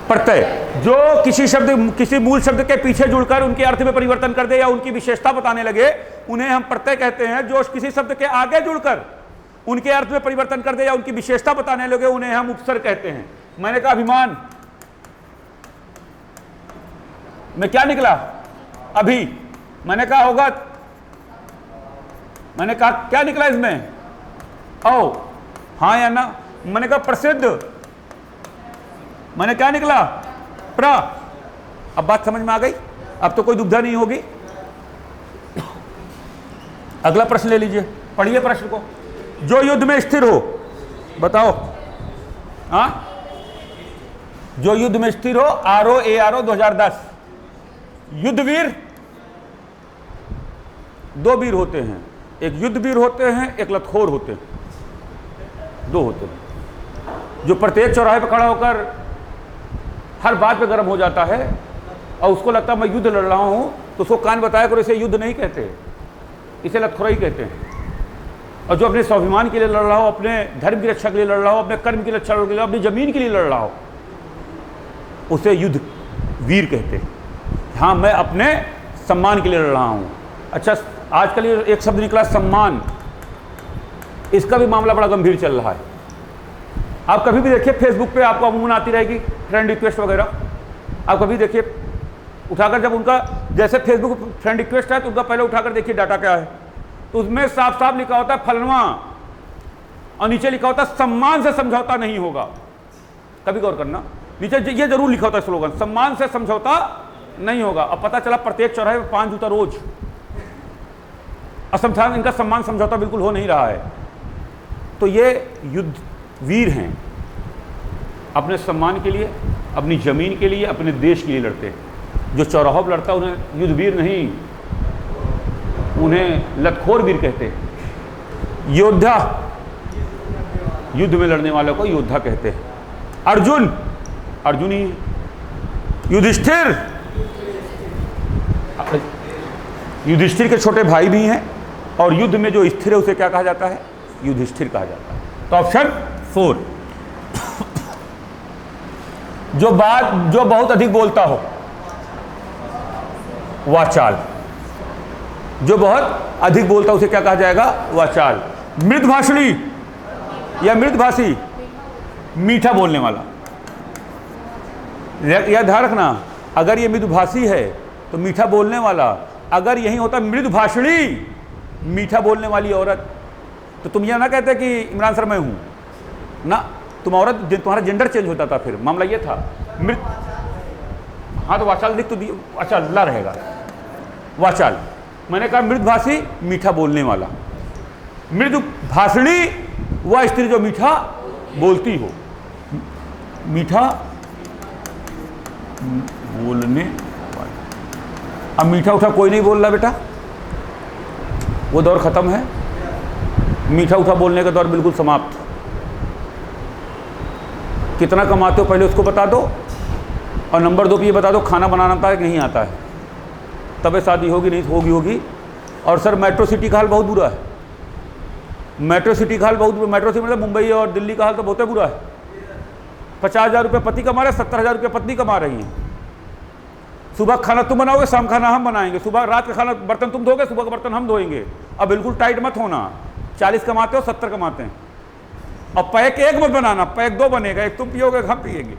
प्रत्यय, जो किसी शब्द किसी मूल शब्द के पीछे जुड़कर उनके अर्थ में परिवर्तन कर दे या उनकी विशेषता बताने लगे उन्हें हम प्रत्यय कहते हैं। जो किसी शब्द के आगे जुड़कर उनके अर्थ में परिवर्तन कर दे या उनकी विशेषता बताने लगे उन्हें हम उपसर्ग कहते हैं। मैंने कहा अभिमान, में क्या निकला अभी, मैंने कहा होगा, मैंने कहा क्या निकला इसमें, ओ हाँ या ना। मैंने कहा प्रसिद्ध, मैंने क्या निकला, प्रा। अब बात समझ में आ गई, अब तो कोई दुविधा नहीं होगी। अगला प्रश्न ले लीजिए, पढ़िए प्रश्न को। जो युद्ध में स्थिर हो, बताओ। हाँ, जो युद्ध में स्थिर हो, ROARO 2010। युद्धवीर, दो वीर होते हैं, एक युद्धवीर होते हैं, एक लतखोर होते हैं, दो होते हैं। जो प्रत्येक चौराहे पर खड़ा होकर हर बात पे गर्म हो जाता है और उसको लगता है मैं युद्ध लड़ रहा हूं, तो उसको कान बताया करो इसे युद्ध नहीं कहते, इसे लतखोराई कहते हैं। और जो अपने स्वाभिमान के लिए लड़ रहा हो, अपने धर्म की रक्षा के लिए लड़ रहा हो, अपने कर्म की रक्षा के लिए, अपनी जमीन के लिए लड़ रहा हो, उसे युद्ध वीर कहते हैं। हाँ, मैं अपने सम्मान के लिए लड़ रहा हूं। अच्छा, आजकल ये एक शब्द निकला सम्मान, इसका भी मामला बड़ा गंभीर चल रहा है। आप कभी भी देखिए फेसबुक पे आपको अमूमन आती रहेगी फ्रेंड रिक्वेस्ट वगैरह, आप कभी देखिए उठाकर, जब उनका जैसे फेसबुक फ्रेंड रिक्वेस्ट है तो उनका पहले उठाकर देखिए डाटा क्या है, तो उसमें साफ साफ लिखा होता है फलनवा, और नीचे लिखा होता है सम्मान से समझौता नहीं होगा। कभी गौर करना, नीचे ये जरूर लिखा होता है स्लोगन, सम्मान से समझौता नहीं होगा। अब पता चला प्रत्येक चौराहे पर 5 जूता रोज, असमझान इनका सम्मान समझौता बिल्कुल हो नहीं रहा है। तो ये युद्ध वीर हैं, अपने सम्मान के लिए, अपनी जमीन के लिए, अपने देश के लिए लड़ते हैं। जो चौराहों पर लड़ता है उन्हें युद्धवीर नहीं, उन्हें लतखोर वीर कहते हैं। योद्धा, युद्ध में लड़ने वालों को योद्धा कहते हैं। अर्जुन, अर्जुनी। युधिष्ठिर, युधिष्ठिर के छोटे भाई भी हैं, और युद्ध में जो स्थिर है उसे क्या कहा जाता है, युधिष्ठिर कहा जाता है। तो ऑप्शन 4, जो बहुत अधिक बोलता हो, वाचाल। जो बहुत अधिक बोलता है उसे क्या कहा जाएगा, वाचाल। मृदभाषणी या मृदभाषी, मीठा बोलने वाला। यह ध्यान रखना, अगर ये मृदुभाषी है तो मीठा बोलने वाला, अगर यही होता मृदुभाषणी, मीठा बोलने वाली औरत, तो तुम यह ना कहते कि इमरान सर मैं हूं ना, तुम औरत, तुम्हारा जेंडर चेंज होता था, फिर मामला ये था। मृद, हाँ तो वाचाल लिख तो दिया, अच्छा ला रहेगा वाचाल। मैंने कहा मृदभाषी, मीठा बोलने वाला। मृदुभाषणी वह स्त्री जो मीठा बोलती हो, मीठा बोलने वाला। अब मीठा उठा कोई नहीं बोल रहा बेटा, वो दौर खत्म है, मीठा उठा बोलने का दौर बिल्कुल समाप्त। कितना कमाते हो पहले उसको बता दो, और नंबर 2 पे ये बता दो खाना बनाना आता है कि नहीं आता है, तबे शादी होगी, नहीं होगी। और सर मेट्रो सिटी का हाल बहुत बुरा है, मेट्रो सिटी का हाल बहुत बुरा, मेट्रो सिटी मतलब मुंबई और दिल्ली का हाल तो बहुत बुरा है। 50,000 रुपये पति कमा रहे, 70,000 रुपये पत्नी कमा रही हैं। सुबह खाना तुम बनाओगे, शाम खाना हम बनाएंगे, सुबह रात का खाना बर्तन तुम धोगे, सुबह का बर्तन हम धोएंगे। अब बिल्कुल टाइट मत होना, 40 कमाते हो 70 कमाते हैं। और पैक एक मत बनाना, पैक 2 बनेगा, एक तुम पियोगे हम पिएंगे।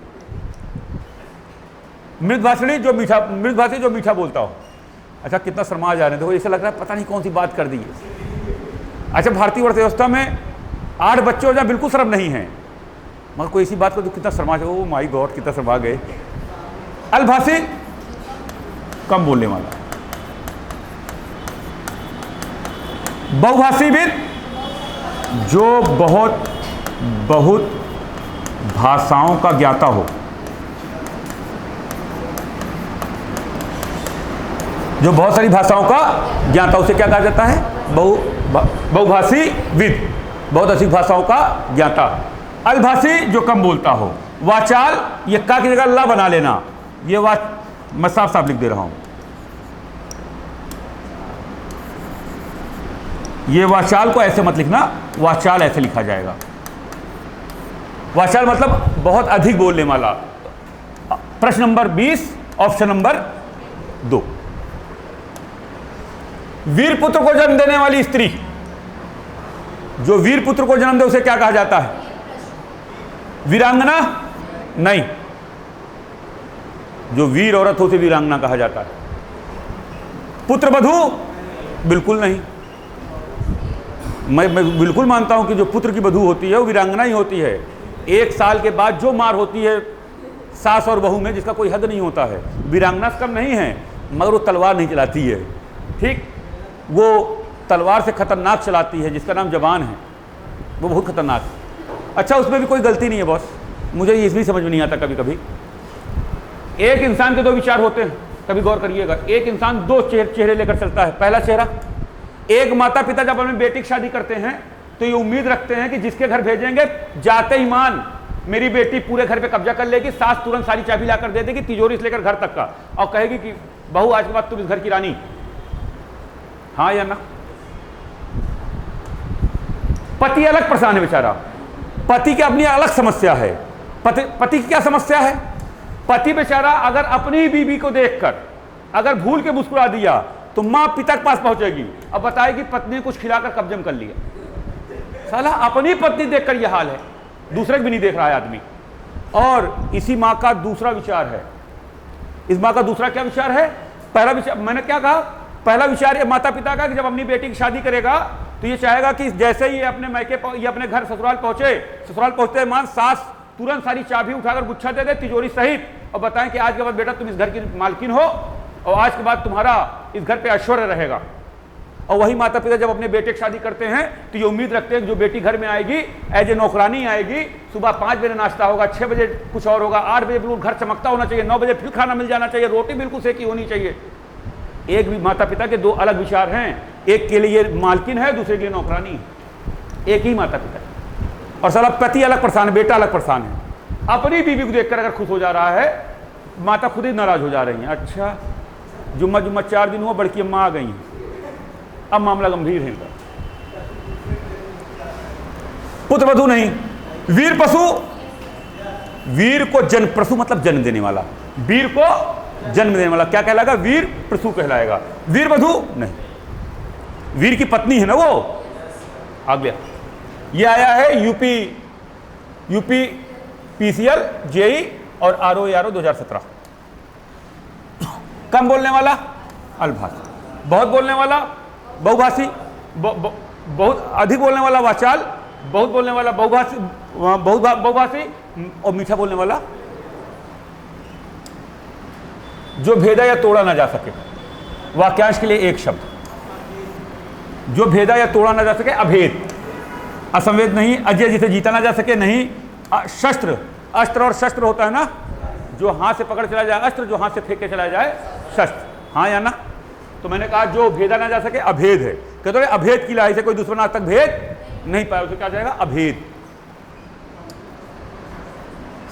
मृदभाषी जो मीठा बोलता हो। अच्छा कितना शर्मा जा रहे हैं, देखो ऐसा लग रहा है पता नहीं कौन सी बात कर दी है। अच्छा भारतीय अर्थव्यवस्था में 8 बच्चे हो जाए बिल्कुल शर्म नहीं है, मगर कोई ऐसी बात को तो कितना शर्मा जाए, ओ माय गॉड कितना शर्मा गए। अल्पभाषी कम बोलने वाला, बहुभाषी भी जो बहुत भाषाओं का ज्ञाता हो, जो बहुत सारी भाषाओं का ज्ञाता, उसे क्या कहा जाता है? बहुभाषी विद, बहुत अधिक भाषाओं का ज्ञाता। अल्पभाषी जो कम बोलता हो। वाचाल, ये का की जगह ला बना लेना, ये मैं साफ साफ लिख दे रहा हूं, ये वाचाल को ऐसे मत लिखना, वाचाल ऐसे लिखा जाएगा। वाचाल मतलब बहुत अधिक बोलने वाला। प्रश्न नंबर 20 ऑप्शन नंबर 2। वीर पुत्र को जन्म देने वाली स्त्री, जो वीर पुत्र को जन्म दे उसे क्या कहा जाता है? वीरांगना? नहीं, जो वीर औरत हो उसे वीरांगना कहा जाता है। पुत्रवधू? बिल्कुल नहीं। मैं बिल्कुल मानता हूं कि जो पुत्र की वधू होती है वो वीरांगना ही होती है। 1 साल के बाद जो मार होती है सास और बहू में, जिसका कोई हद नहीं होता है, वीरांगना से कम नहीं है, मगर वो तलवार नहीं चलाती है। ठीक, वो तलवार से खतरनाक चलाती है, जिसका नाम जवान है, वो बहुत खतरनाक है। अच्छा उसमें भी कोई गलती नहीं है बॉस, मुझे ये इसलिए समझ में नहीं आता कभी कभी। एक इंसान के 2 विचार होते हैं, कभी गौर करिएगा। एक इंसान 2 चेहरे लेकर चलता है। पहला चेहरा, एक माता पिता जब अपनी बेटी की शादी करते हैं तो ये उम्मीद रखते हैं कि जिसके घर भेजेंगे जाते ही मान मेरी बेटी पूरे घर पे कब्जा कर लेगी, सास तुरंत सारी चाबी लाकर दे देगी, तिजोरी से लेकर घर तक का, और कहेगी कि बहू आज के बाद तुम इस घर की रानी। हाँ या ना? पति अलग परेशान है बेचारा, पति की अपनी अलग समस्या है। पति की क्या समस्या है? पति बेचारा अगर अपनी बीवी को देखकर अगर भूल के मुस्कुरा दिया तो मां पिता के पास पहुंचेगी, अब बताएगी पत्नी ने कुछ खिलाकर कब्जे में कर लिया। साला अपनी पत्नी देखकर यह हाल है, दूसरे को भी नहीं देख रहा है आदमी। और इसी मां का दूसरा विचार है। इस मां का दूसरा क्या विचार है? पहला विचार मैंने क्या कहा, पहला विचार ये माता पिता का कि जब अपनी बेटी की शादी करेगा तो ये चाहेगा कि जैसे ही ये अपने मायके ये अपने घर ससुराल पहुंचते मान सास तुरंत सारी चाबी उठाकर गुच्छा दे दे तिजोरी सहित, और बताएं कि आज के बाद बेटा तुम इस घर की मालकिन हो और आज के बाद तुम्हारा इस घर पे ऐश्वर्य रहेगा। और वही माता पिता जब अपने बेटे की शादी करते हैं तो ये उम्मीद रखते हैं कि जो बेटी घर में आएगी एज ए नौकरानी आएगी, सुबह 5 बजे नाश्ता होगा, 6 बजे कुछ और होगा, 8 बजे बिल्कुल घर चमकता होना चाहिए, 9 बजे फिर खाना मिल जाना चाहिए, रोटी बिल्कुल सेकी होनी चाहिए। एक भी माता पिता के 2 अलग विचार हैं, एक के लिए मालकिन है, दूसरे के लिए नौकरानी है। एक ही माता पिता, और साला पति अलग परेशान है, बेटा अलग परेशान है। अपनी बीवी को देखकर अगर खुश हो जा रहा है, माता खुद ही नाराज हो जा रही है। अच्छा जुम्मा 4 दिन हुआ, बड़की अम्मा आ गई हैं, अब मामला गंभीर है इनका। पुत्रवधू नहीं। वीर पशु, वीर को जन्म, पशु मतलब जन्म देने वाला, वीर को जन्म देने वाला क्या कहलाएगा? वीर पशु कहलाएगा। वीर वधू नहीं, वीर की पत्नी है ना वो। आ गया, ये आया है यूपी पीसीएल, जेई और आरओ 2017। कम बोलने वाला अल्पभाषी, बहुत बोलने वाला बहुभाषी, बहुत अधिक बोलने वाला वाचाल, बहुत बोलने वाला बहुभाषी, और मीठा बोलने वाला जो भेदा या तोड़ा ना जा सके। वाक्यांश के लिए एक शब्द, जो भेदा या तोड़ा ना जा सके, अभेद। असंवेद नहीं, अजय जिसे जीता ना जा सके नहीं। शस्त्र, अस्त्र और शस्त्र होता है ना, जो हाथ से पकड़ चला जाए अस्त्र, जो हाथ से फेंक के चला जाए शस्त्र। हाँ या ना? तो मैंने कहा जो भेदा ना जा सके अभेद है। कहते हैं अभेद की लड़ाई से कोई दुश्मन आज तक भेद नहीं पाया, उसे क्या जाएगा? अभेद।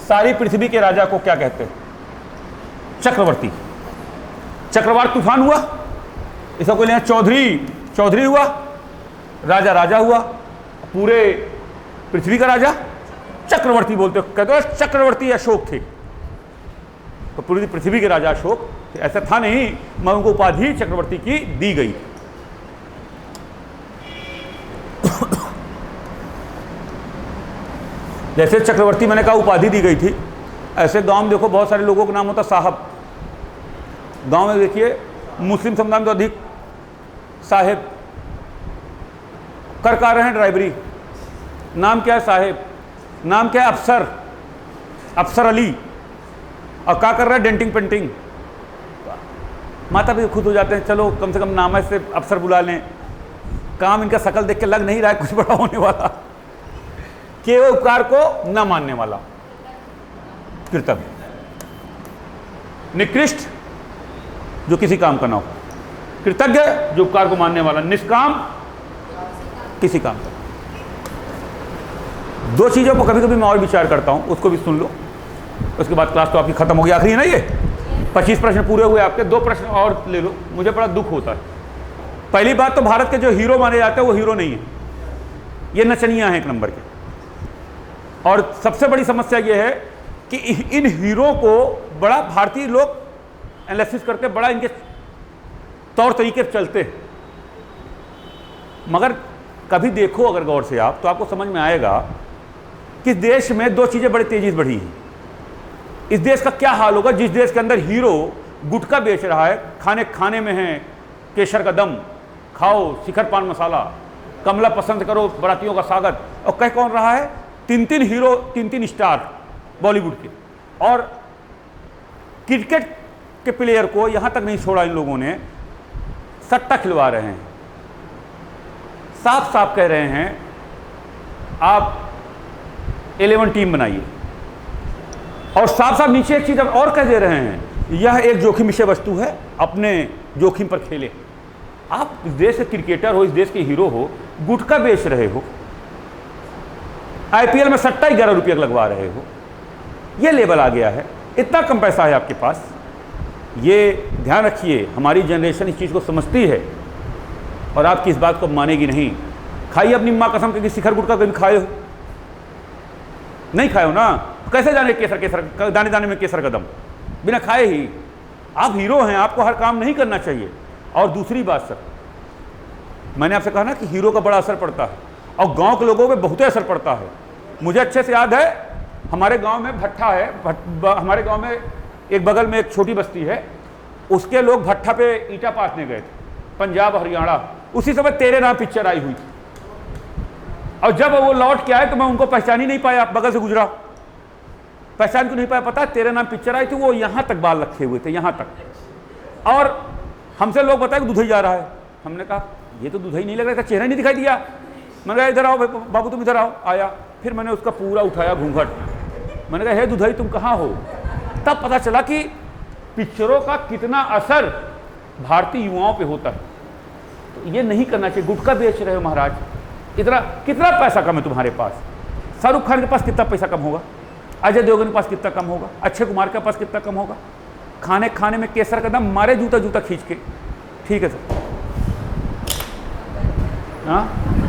सारी पृथ्वी के राजा को क्या कहते हैं? चक्रवर्ती, चक्रवात तूफान हुआ, इसका कोई लेना, चौधरी, चौधरी हुआ, राजा, राजा हुआ, पूरे पृथ्वी का राजा चक्रवर्ती बोलते हो, कहते हो चक्रवर्ती अशोक थे, तो पूरी पृथ्वी के राजा अशोक, ऐसा था नहीं, मगर उनको उपाधि चक्रवर्ती की दी गई। जैसे चक्रवर्ती मैंने कहा उपाधि दी गई थी, ऐसे गांव में देखो बहुत सारे लोगों का नाम होता साहब। गांव में देखिए मुस्लिम समुदाय में तो अधिक साहेब। कर रहे हैं ड्राइवरी, नाम क्या है साहेब, नाम क्या है अफसर, अफसर अली, और क्या कर रहा है डेंटिंग पेंटिंग। माता पिता खुद हो जाते हैं, चलो कम से कम नाम से अफसर बुला लें, काम इनका शकल देख के लग नहीं रहा है कुछ बड़ा होने वाला, केवल उपकार को न मानने वाला, कृतज्ञ, निकृष्ट जो किसी काम का ना हो, कृतज्ञ जो उपकार को मानने वाला, निष्काम किसी काम का। दो चीजों पर कभी कभी मैं और विचार करता हूं, उसको भी सुन लो, उसके बाद क्लास तो आपकी खत्म हो गई, आखिरी है ना ये, 25 प्रश्न पूरे हुए आपके, 2 प्रश्न और ले लो, मुझे बड़ा दुख होता है। पहली बात तो भारत के जो हीरो माने जाते हैं वो हीरो नहीं है, ये नचनिया है एक नंबर के। और सबसे बड़ी समस्या ये है कि इन हीरो को बड़ा भारतीय लोग एनालिसिस करते, बड़ा इनके तौर तरीके चलते, मगर कभी देखो अगर गौर से आप तो आपको समझ में आएगा कि देश में 2 चीजें बड़ी तेजी से बढ़ी हैं। इस देश का क्या हाल होगा जिस देश के अंदर हीरो गुटखा बेच रहा है, खाने खाने में है केसर का दम, खाओ शिखर पान मसाला, कमला पसंद करो, बारातियों का स्वागत, और कह कौन रहा है, 3-3 हीरो, 3-3 स्टार बॉलीवुड के। और क्रिकेट के प्लेयर को यहां तक नहीं छोड़ा इन लोगों ने, सट्टा खिलवा रहे हैं, साफ साफ कह रहे हैं आप 11 टीम बनाइए, और साफ साफ नीचे एक चीज और कह दे रहे हैं, यह एक जोखिम विषय वस्तु है, अपने जोखिम पर खेले। आप इस देश के क्रिकेटर हो, इस देश के हीरो हो, गुटखा बेच रहे हो, आईपीएल में सट्टा 11 रुपये लगवा रहे हो, यह लेवल आ गया है, इतना कम पैसा है आपके पास। ये ध्यान रखिए, हमारी जनरेशन इस चीज़ को समझती है और आपकी इस बात को मानेगी नहीं। खाइए अपनी माँ कसम कि शिखर गुटखा कभी खाए हो? नहीं खाए हो ना, कैसे जाने केसर केसर दाने दाने में केसर कदम, बिना खाए ही। आप हीरो हैं, आपको हर काम नहीं करना चाहिए। और दूसरी बात सर, मैंने आपसे कहा ना कि हीरो का बड़ा असर पड़ता है, और गांव के लोगों पे बहुत असर पड़ता है। मुझे अच्छे से याद है, हमारे गांव में भट्ठा है, हमारे गांव में एक बगल में एक छोटी बस्ती है, उसके लोग भट्ठा पे ईंटा पासने गए थे, पंजाब हरियाणा। उसी समय तेरे नाम पिक्चर आई हुई थी, और जब वो लौट के आए तो मैं उनको पहचान ही नहीं पाया, बगल से गुजरा, पहचान क्यों नहीं पाया पता? तेरे नाम पिक्चर आई थी, वो यहां तक बाल रखे हुए थे, यहां तक। और हमसे लोग बताए कि दुधई जा रहा है, हमने कहा ये तो दुधई नहीं लग रहा था, चेहरा नहीं दिखाई दिया। मैंने कहा इधर आओ बाबू, तुम इधर आओ। आया, फिर मैंने उसका पूरा उठाया घूंघट, मैंने कहा हे दुधई तुम कहाँ हो? तब पता चला कि पिक्चरों का कितना असर भारतीय युवाओं पे होता है। तो ये नहीं करना चाहिए। गुटखा बेच रहे हो महाराज, इतना कितना पैसा कम है तुम्हारे पास? शाहरुख खान के पास कितना पैसा कम होगा? अजय देवगन के पास कितना कम होगा? अक्षय कुमार के पास कितना कम होगा? खाने खाने में केसर का दम, मारे जूता जूता खींच के। ठीक है सर, हाँ